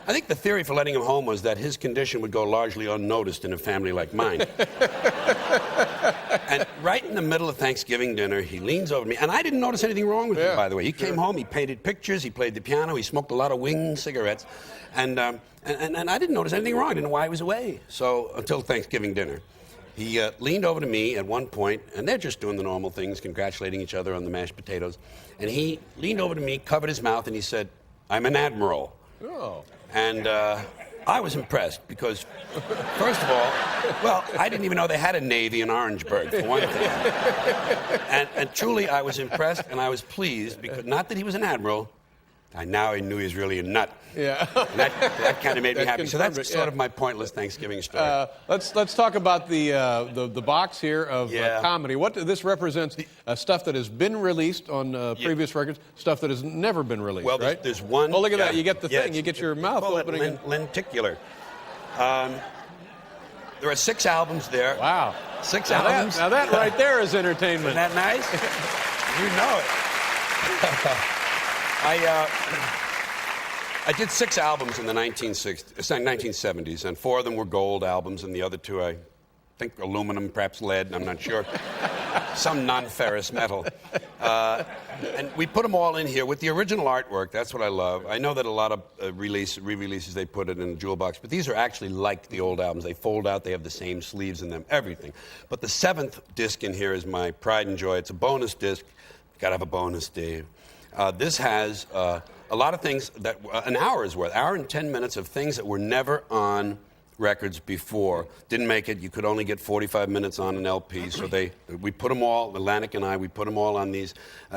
I think the theory for letting him home was that his condition would go largely unnoticed in a family like mine. And right in the middle of Thanksgiving dinner, he leans over to me, and I didn't notice anything wrong with him, by the way. He came home, he painted pictures, he played the piano, he smoked a lot of wing cigarettes, and I didn't notice anything wrong. I didn't know why he was away. So until Thanksgiving dinner. He leaned over to me at one point, and they're just doing the normal things, congratulating each other on the mashed potatoes. And he leaned over to me, covered his mouth, and he said, "I'm an admiral." Oh. And I was impressed because, first of all, well, I didn't even know they had a Navy in Orangeburg, for one thing. And truly, I was impressed and I was pleased because, not that he was an admiral, I knew he was really a nut. Yeah. That kind of made me happy. So that's sort of my pointless Thanksgiving story. Let's talk about the box here of comedy. What this represents stuff that has been released on previous records, stuff that has never been released. Well, right? there's one. Oh, look at that! You get the thing. You get your mouth opening. Lenticular. There are 6 albums there. Wow. 6 albums. Now that right there is entertainment. Isn't that nice? You know it. I did 6 albums in the 1970s, and 4 of them were gold albums, and the other 2, I think, aluminum, perhaps lead, I'm not sure. Some non-ferrous metal. And we put them all in here with the original artwork. That's what I love. I know that a lot of re-releases, they put it in a jewel box, but these are actually like the old albums. They fold out, they have the same sleeves in them, everything. But the 7th disc in here is my pride and joy. It's a bonus disc. Gotta have a bonus, Dave. This has a lot of things that an hour's worth, hour and 10 minutes of things that were never on records before. Didn't make it. You could only get 45 minutes on an LP. So we put them all, Atlantic and I, we put them all on these.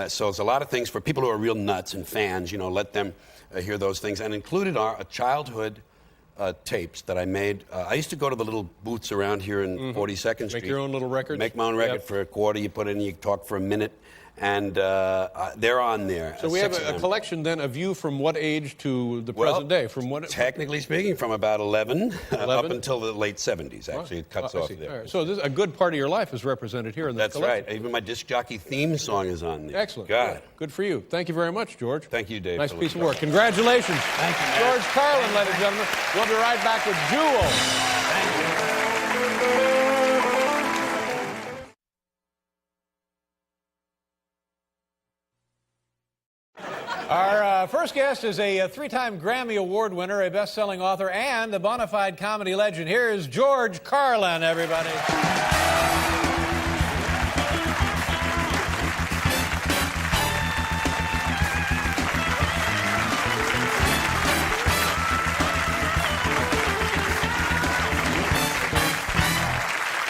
So it's a lot of things for people who are real nuts and fans, you know, let them hear those things. And included are childhood tapes that I made. I used to go to the little booths around here in 42nd Street. Make your own little records? Make my own record for a quarter. You put it in, you talk for a minute. and they're on there. So we have a collection then of you from what age to the present day? From what? Technically speaking, from about 11, up until the late 70s. Actually, it cuts off there. Right. So a good part of your life is represented here in this collection. That's right. Even my disc jockey theme song is on there. Excellent. God. Good for you. Thank you very much, George. Thank you, Dave. Nice piece of work. Congratulations. Thank you, George Carlin, ladies and gentlemen. We'll be right back with Jewel. Thank you. Our first guest is a three-time Grammy Award winner, a best-selling author, and a bona fide comedy legend. Here's George Carlin, everybody.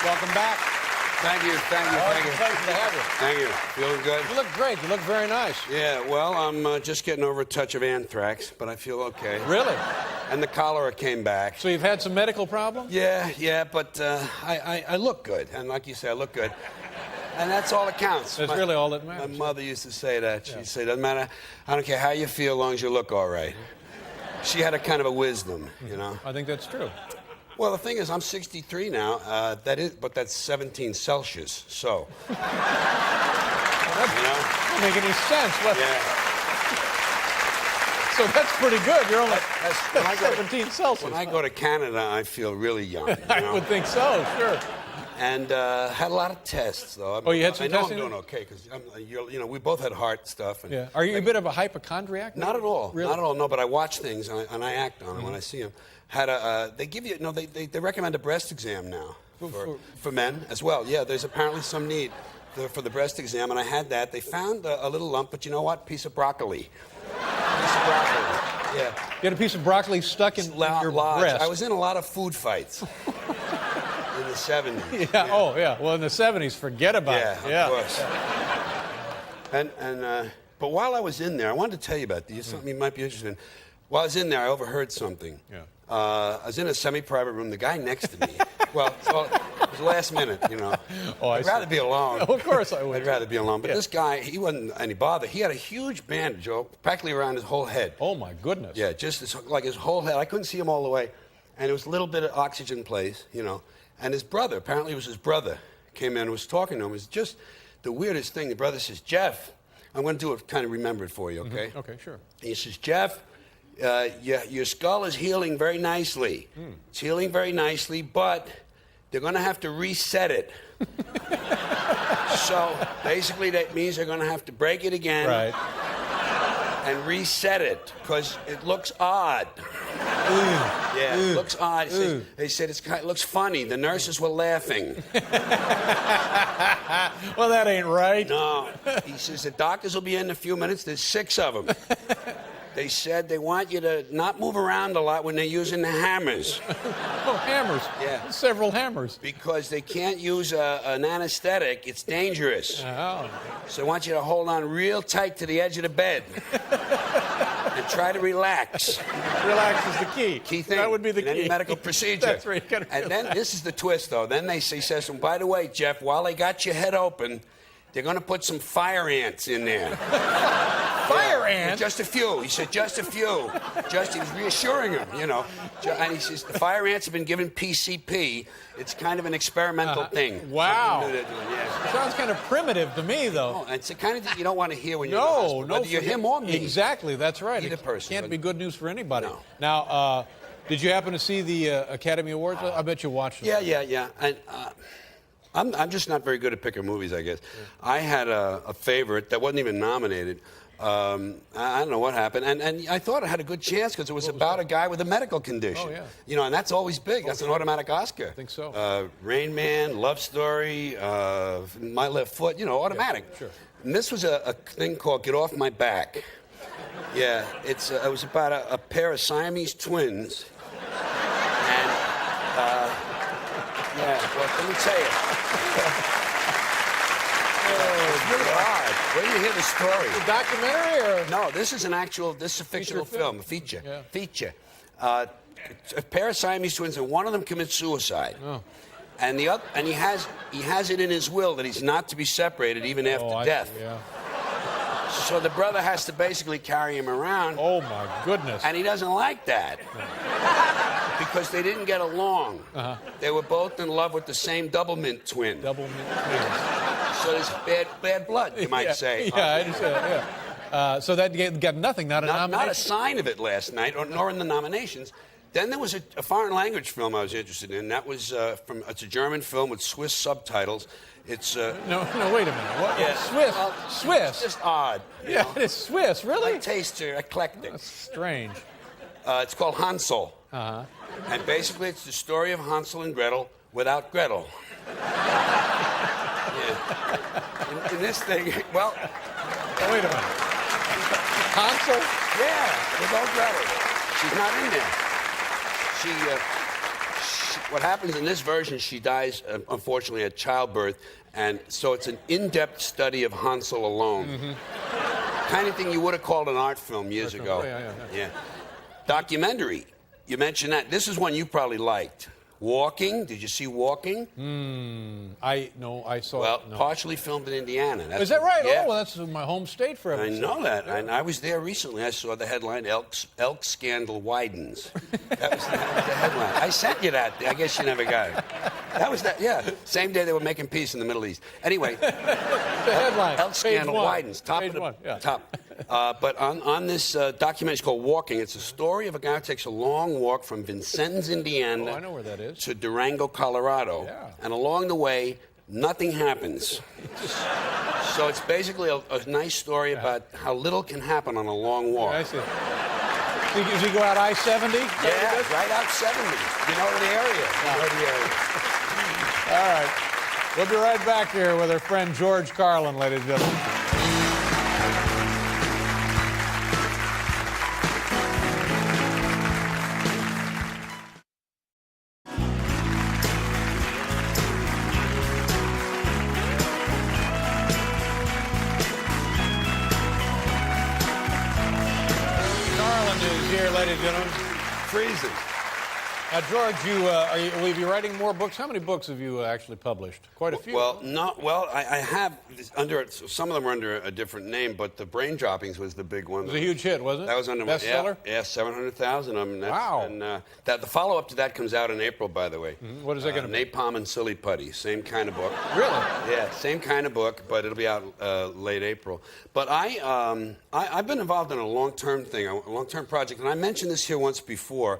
Welcome back. Thank you, thank you, thank you. It's a pleasure to have you. Thank you. Feeling good? You look great. You look very nice. Yeah, well, I'm just getting over a touch of anthrax, but I feel okay. Really? And the cholera came back. So you've had some medical problems? Yeah, but I look good. And like you say, I look good. And that's all that counts. That's really all that matters. My mother used to say that. She'd say, doesn't matter, I don't care how you feel, as long as you look all right. She had a kind of a wisdom, you know. I think that's true. Well, the thing is, I'm 63 now. But that's 17 Celsius. So, That doesn't make any sense. Yeah. So that's pretty good. You're only When I go to- 17 Celsius. When I go to Canada, I feel really young. You I know? would think so, sure. And had a lot of tests, though. Oh, you had some I know testing? I'm doing okay because we both had heart stuff. And Yeah. Are you a bit of a hypochondriac? Not at all. Really? Not at all. No, but I watch things and I act on them when I see them. They give you they recommend a breast exam now for men as well. Yeah, there's apparently some need for the breast exam, and I had that. They found a little lump, but you know what? Piece of broccoli. Piece of broccoli. Yeah. You had a piece of broccoli stuck in your breast. I was in a lot of food fights in the 70s. Yeah. Oh, yeah. Well, in the 70s, forget about it. Yeah, of course. But while I was in there, I wanted to tell you about these. Something you might be interested in. While I was in there, I overheard something. Yeah. I was in a semi-private room. The guy next to me. Well, it was last minute, you know. Oh, I'd rather be alone. Of course I would. I'd rather be alone. But this guy, he wasn't any bother. He had a huge bandage, practically around his whole head. Oh, my goodness. Yeah, like his whole head. I couldn't see him all the way. And there was a little bit of oxygen place, you know. And his brother, apparently it was his brother, came in and was talking to him. It was just the weirdest thing. The brother says, Jeff, I'm going to do it, kind of remember it for you, okay? Mm-hmm. Okay, sure. And he says, Jeff, your skull is healing very nicely. It's healing very nicely, but they're going to have to reset it. So basically that means they're going to have to break it again. Right. And reset it, because it looks odd. Yeah, it looks odd. They said it looks funny. The nurses were laughing. Well, that ain't right. No. He says, the doctors will be in a few minutes. There's 6 of them. They said they want you to not move around a lot when they're using the hammers. Oh, hammers. Yeah. Several hammers. Because they can't use an anesthetic. It's dangerous. Oh. So they want you to hold on real tight to the edge of the bed. And try to relax. Relax is the key. Key thing. That would be the in key. any medical procedure. That's right. And then this is the twist, though. Then he says, and by the way, Jeff, while they got your head open, they're going to put some fire ants in there. Fire ants? Just a few. He said, just a few. He was reassuring him, you know. And he says, the fire ants have been given PCP. It's kind of an experimental thing. Wow. Something new they're doing, yes. It sounds kind of primitive to me, though. Oh, it's the kind of thing you don't want to hear when you're No, whether you're him or me. Exactly, that's right. Either person. Can't be good news for anybody. No. Now, did you happen to see the Academy Awards? I bet you watched them. Yeah. And I'm just not very good at picking movies, I guess. Yeah. I had a favorite that wasn't even nominated. I don't know what happened. And I thought it had a good chance because it was about a guy with a medical condition. Oh, yeah. You know, and that's always big. That's an automatic Oscar. I think so. Rain Man, Love Story, My Left Foot, you know, automatic. Yeah, sure. And this was a thing called Get Off My Back. Yeah, it was about a pair of Siamese twins. And, yeah, well, let me tell you. It's really odd. Where do you hear the story? A documentary or? No, this is a fictional film, a feature. Yeah. Feature. A pair of Siamese twins, and one of them commits suicide. Oh. And he has it in his will that he's not to be separated even after death. Yeah. So the brother has to basically carry him around. Oh, my goodness. And he doesn't like that. Because they didn't get along. They were both in love with the same double mint twin. Double mint twins. So there's bad blood, you might say. Yeah, I understand, yeah. So that got nothing, not a nomination? Not a sign of it last night, nor in the nominations. Then there was a foreign language film I was interested in. That was it's a German film with Swiss subtitles. It's No, wait a minute. What? Yeah. Swiss? Well, Swiss? It's just odd. Yeah, know? it's Swiss, really? My tastes are eclectic. That's strange. It's called Hansel. Uh-huh. And basically it's the story of Hansel and Gretel without Gretel. Yeah. In this thing, well... Oh, wait a minute. Hansel? Yeah, without Gretel. She's not in there. What happens in this version, she dies, unfortunately, at childbirth, and so it's an in-depth study of Hansel alone. Mm-hmm. Kind of thing you would have called an art film years ago. Oh, yeah. Documentary. You mentioned that. This is one you probably liked. Walking. Did you see Walking? I saw Well, it. No. partially filmed in Indiana. Is that right? Yeah. Oh, well, that's my home state forever. I know that. And I was there recently. I saw the headline, Elk Scandal Widens. That was the headline. I sent you that. I guess you never got it. That was that, yeah. Same day they were making peace in the Middle East. Anyway. The headline. Elk Scandal Widens. Top Page of the one, yeah. top. But on this documentary, it's called Walking. It's a story of a guy who takes a long walk from Vincennes, Indiana. Oh, I know where that is. To Durango, Colorado. Yeah. And along the way, nothing happens. So it's basically a nice story about how little can happen on a long walk. I see. Does he go out I-70? Yeah, right out 70. You know the area. All right. We'll be right back here with our friend George Carlin, ladies and gentlemen. Here, ladies and gentlemen. Freezing. Now, George, will you be writing more books? How many books have you actually published? Quite a few. Well, I have some of them are under a different name, but the Brain Droppings was the big one. It was a huge hit, wasn't it? That was under bestseller. Yeah, 700,000 of them. Wow. And the follow-up to that comes out in April, by the way. Mm-hmm. What is that going to be? Napalm and Silly Putty, same kind of book. Really? Yeah, same kind of book, but it'll be out late April. But I've been involved in a long-term thing, a long-term project, and I mentioned this here once before.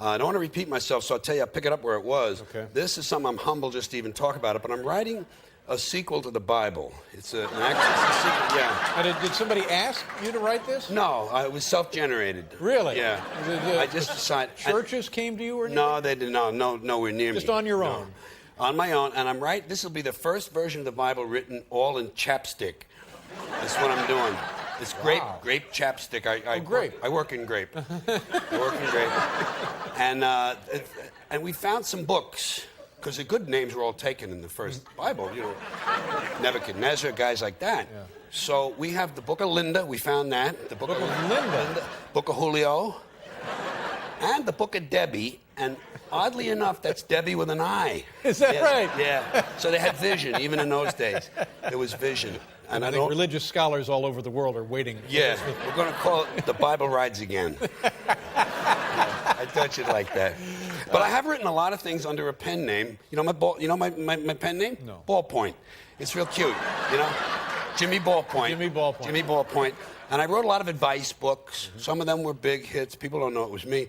I don't want to repeat myself, so I'll tell you, I'll pick it up where it was. Okay. This is something I'm humble just to even talk about it, but I'm writing a sequel to the Bible. It's a sequel, yeah. And did somebody ask you to write this? No, it was self-generated. Really? Yeah. I just decided. Churches came to you or anything? No, they did not. No, nowhere near me. Just on your own? On my own, and this will be the first version of the Bible written all in chapstick. That's what I'm doing. It's grape chapstick. Grape. I work in grape. I work in grape. And we found some books, because the good names were all taken in the first Bible, you know. Nebuchadnezzar, guys like that. Yeah. So we have the Book of Linda, we found that. The Book of Linda? Book of Julio. And the Book of Debbie. And oddly enough, that's Debbie with an I. Is that right? Yeah. So they had vision, even in those days. There was vision. And I think religious scholars all over the world are waiting. Yeah, we're going to call it The Bible Rides Again. I thought you'd like that. But I have written a lot of things under a pen name. You know my pen name? No. Ballpoint. It's real cute, you know? Jimmy Ballpoint. Jimmy Ballpoint. Jimmy Ballpoint. And I wrote a lot of advice books. Mm-hmm. Some of them were big hits. People don't know it was me.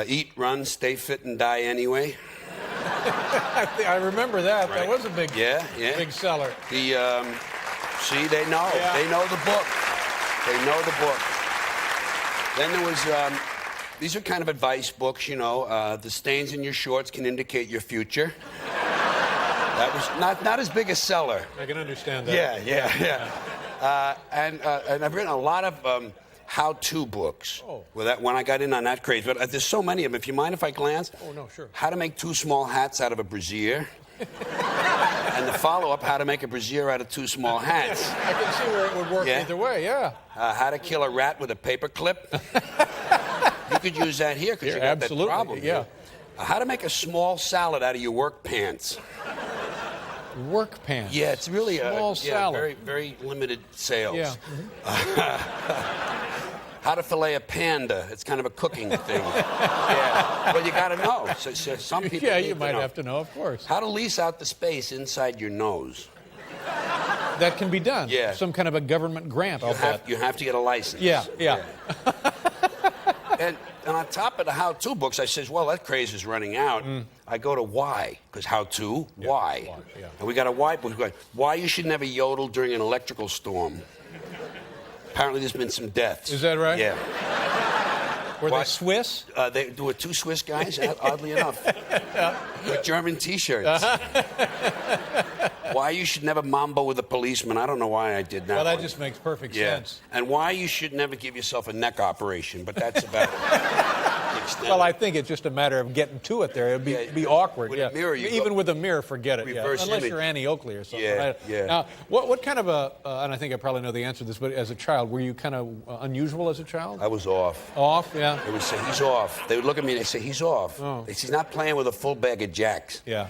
Eat, Run, Stay Fit, and Die Anyway. I remember that. Right. That was a big seller. See, they know. Yeah. They know the book. They know the book. Then there was, these are kind of advice books, you know. The stains in your shorts can indicate your future. That was not as big a seller. I can understand that. Yeah. And I've written a lot of how-to books. Oh. When I got in on that craze. But there's so many of them. If you mind if I glance? Oh, no, sure. How to make 2 small hats out of a brassiere. And the follow-up, how to make a brassiere out of 2 small hats. I can see where it would work either way, yeah. How to kill a rat with a paper clip. You could use that here because you got that problem. Yeah. How to make a small salad out of your work pants. Work pants. Yeah, it's really small salad. very, very limited sales. Yeah. How to fillet a panda. It's kind of a cooking thing. Yeah. Well, you got to know. So some people Yeah, need you to might know. have to know, of course. How to lease out the space inside your nose. That can be done. Yeah. Some kind of a government grant, I'll bet. You have to get a license. Yeah. And on top of the how-to books, I says, well, that craze is running out. I go to why, because how-to, why. Why, yeah. And we got a why book. Why you should never yodel during an electrical storm. Apparently there's been some deaths. Is that right? Yeah. Were Why- they Swiss? There were 2 Swiss guys, oddly enough, with German T-shirts. Why you should never mambo with a policeman. I don't know why I did that. Well, that one. just makes perfect Yeah. sense. And why you should never give yourself a neck operation, but that's about the extent. Well, I think it's just a matter of getting to it there. It'd be, Yeah, be awkward. with yeah. a mirror, you Even go- with a mirror, forget it. Reverse Unless image. you're Annie Oakley or something. Yeah, yeah. Now, what kind of a, and I think I probably know the answer to this, but as a child, were you kind of unusual as a child? I was off. Off, yeah. They would say, he's off. They would look at me and they say, he's off. Oh. They say, he's not playing with a full bag of jacks. Yeah.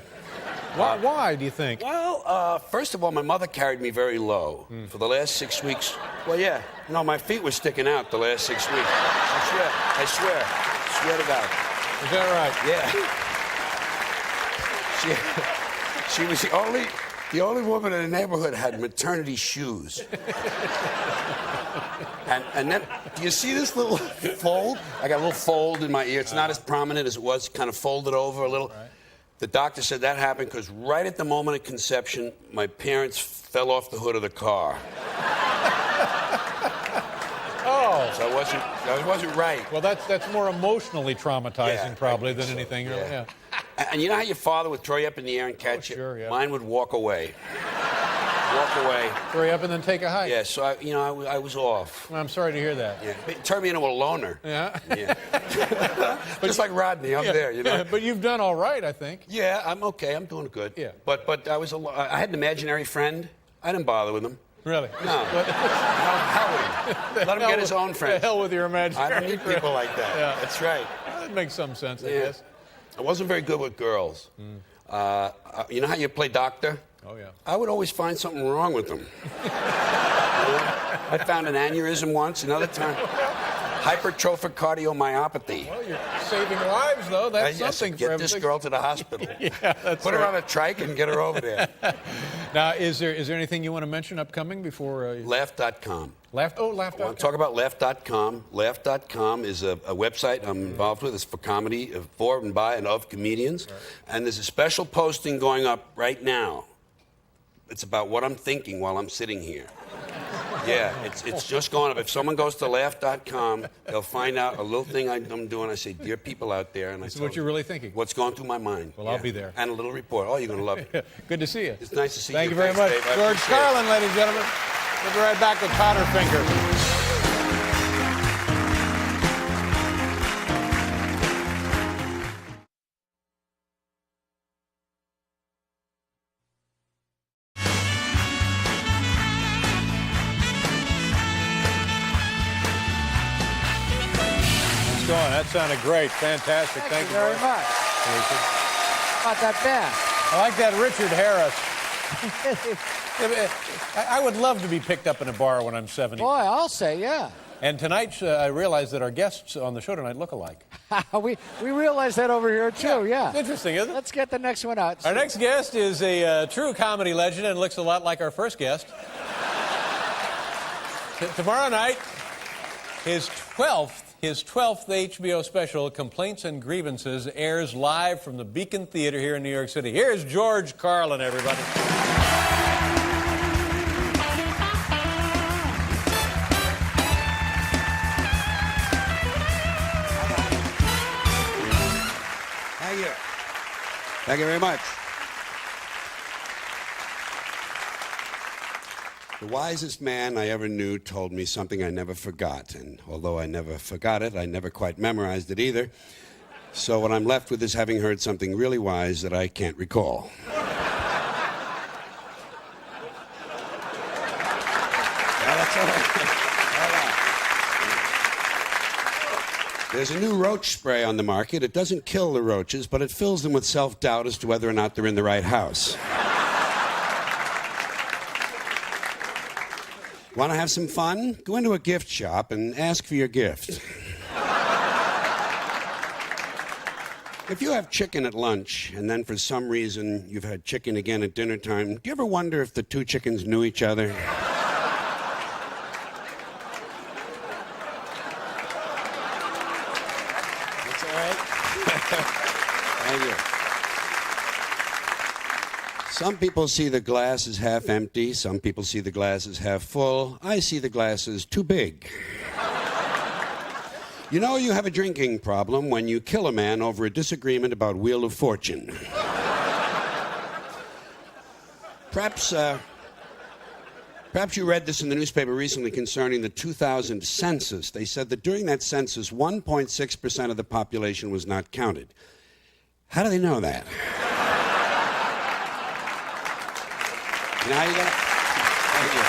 Why do you think? Well, first of all, my mother carried me very low. For the last 6 weeks, well, yeah. No, my feet were sticking out the last 6 weeks. I swear to God. Is that Yeah. She was the only woman in the neighborhood had maternity shoes. And then, do you see this little fold? I got a little fold in my ear. It's not as prominent as it was, kind of folded over a little. Right. The doctor said that happened because right at the moment of conception, my parents fell off the hood of the car. Oh. So I wasn't right. Well, that's more emotionally traumatizing Yeah, probably I think than so, anything. yeah. And you know how your father would throw you up in the air and catch you? Sure, yeah. Mine would walk away. Walk away. Hurry up and then take a hike. Yeah, so I was off. Well, I'm sorry to hear that. Yeah. It turned me into a loner. Yeah. Yeah. Just like Rodney, I'm there, you know. Yeah, but you've done all right, I think. Yeah, I'm okay. I'm doing good. Yeah. But I had an imaginary friend. I didn't bother with him. Really? No. Hell with him. Let him get his own The friends. hell with your imaginary I don't need people like that. Yeah. That's right. That makes some sense, I Yeah. guess. I wasn't very good with girls. You know how you play doctor? Oh, yeah. I would always find something wrong with them. I found an aneurysm once, another time. Hypertrophic cardiomyopathy. Well, you're saving lives, though. That's Yes, something for get heaven's this sake. girl to the hospital. Yeah, that's Put her right. on a trike and get her over there. Now, is there anything you want to mention upcoming before... Laugh.com. Laugh? Oh, I want to Laugh.com. talk about Laugh.com. Laugh.com is a website I'm involved with. It's for comedy, for and by and of comedians. Right. And there's a special posting going up right now. It's about what I'm thinking while I'm sitting here. Yeah, it's just going up. If someone goes to Laugh.com, they'll find out a little thing I'm doing. I say, dear people out there, and I This is tell what you're them really thinking. what's going through my mind. Well, I'll be there. And a little report. Oh, you're going to love it. Good to see you. It's nice to see Thank you. you very Thanks, much. Dave. I George appreciate it. Carlin, ladies and gentlemen. We'll be right back with Powderfinger. Going. That sounded great. Fantastic. Thank you very much. Not that bad. I like that Richard Harris. I would love to be picked up in a bar when I'm 70. Boy, I'll say, yeah. And tonight, I realized that our guests on the show tonight look alike. we realize that over here, too, yeah. It's interesting, isn't it? Let's get the next one out. Our next guest is a true comedy legend and looks a lot like our first guest. Tomorrow night, his 12th HBO special, Complaints and Grievances, airs live from the Beacon Theater here in New York City. Here's George Carlin, everybody. Thank you. Thank you very much. The wisest man I ever knew told me something I never forgot, and although I never forgot it, I never quite memorized it either. So what I'm left with is having heard something really wise that I can't recall. That's all right. All right. There's a new roach spray on the market. It doesn't kill the roaches, but it fills them with self-doubt as to whether or not they're in the right house. Want to have some fun? Go into a gift shop and ask for your gift. If you have chicken at lunch, and then for some reason you've had chicken again at dinner time, do you ever wonder if the two chickens knew each other? That's all right? Thank you. Some people see the glass as half empty. Some people see the glass as half full. I see the glass as too big. You know you have a drinking problem when you kill a man over a disagreement about Wheel of Fortune. Perhaps you read this in the newspaper recently concerning the 2000 census. They said that during that census, 1.6% of the population was not counted. How do they know that? Now you got. Thank you.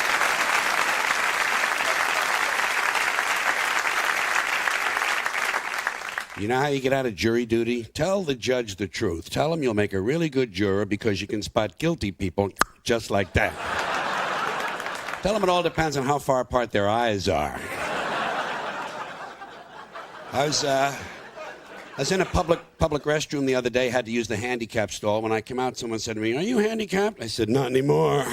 You know how you get out of jury duty? Tell the judge the truth. Tell him you'll make a really good juror because you can spot guilty people just like that. Tell him it all depends on how far apart their eyes are. I was in a public restroom the other day, had to use the handicap stall. When I came out, someone said to me, "Are you handicapped?" I said, "Not anymore."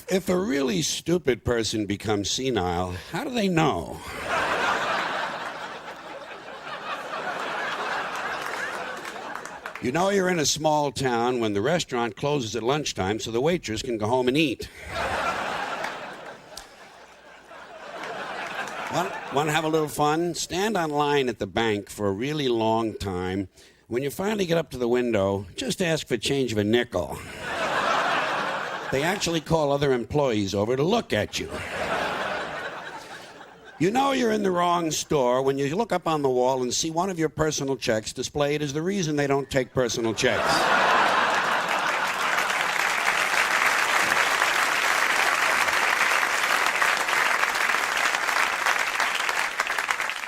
If a really stupid person becomes senile, how do they know? You know you're in a small town when the restaurant closes at lunchtime so the waitress can go home and eat. Want to have a little fun? Stand on line at the bank for a really long time. When you finally get up to the window, just ask for change of a nickel. They actually call other employees over to look at you. You know you're in the wrong store when you look up on the wall and see one of your personal checks displayed as the reason they don't take personal checks.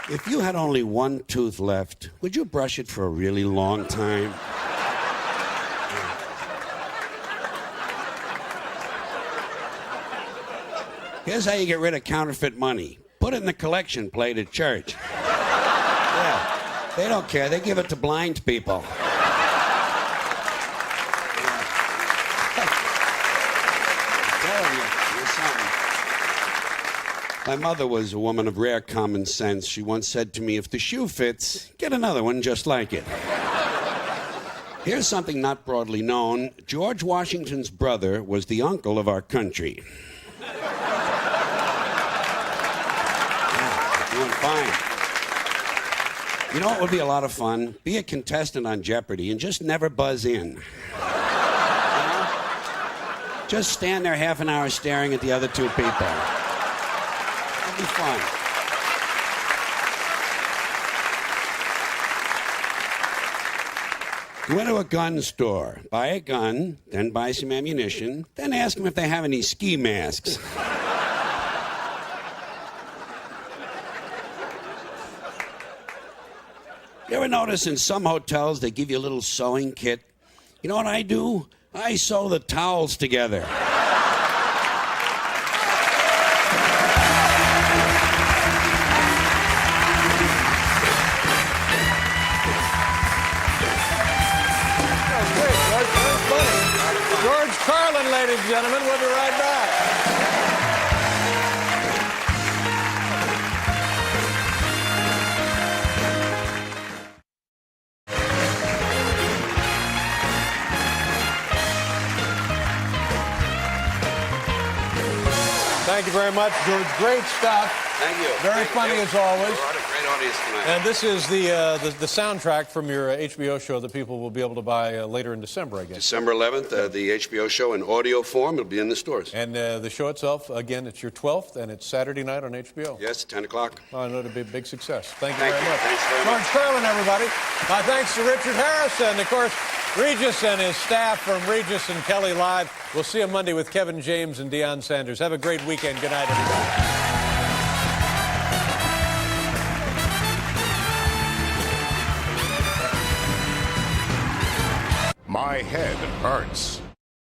If you had only one tooth left, would you brush it for a really long time? Here's how you get rid of counterfeit money. Put it in the collection plate at church. Yeah, they don't care. They give it to blind people. I'm telling you, there's something. My mother was a woman of rare common sense. She once said to me, "If the shoe fits, get another one just like it." Here's something not broadly known. George Washington's brother was the uncle of our country. Doing fine. You know what would be a lot of fun? Be a contestant on Jeopardy and just never buzz in. You know? Just stand there half an hour staring at the other two people. It'd be fun. Go into a gun store, buy a gun, then buy some ammunition, then ask them if they have any ski masks. You ever notice in some hotels they give you a little sewing kit? You know what I do? I sew the towels together. George Carlin, ladies and gentlemen. We'll be right back. Thank you very much, George. Great stuff. Thank you. Very funny as always. Great audience tonight. And this is the soundtrack from your HBO show that people will be able to buy later in December, I guess. December 11th, the HBO show in audio form. It'll be in the stores. And the show itself, again, it's your 12th, and it's Saturday night on HBO. Yes, 10 o'clock. Oh, I know it'll be a big success. Thank you Thank very you. much. Thanks very George much. Carlin, everybody. My thanks to Richard Harris and, of course, Regis and his staff from Regis and Kelly Live. We'll see you Monday with Kevin James and Deion Sanders. Have a great weekend. Good night, everybody. My Head Hurts.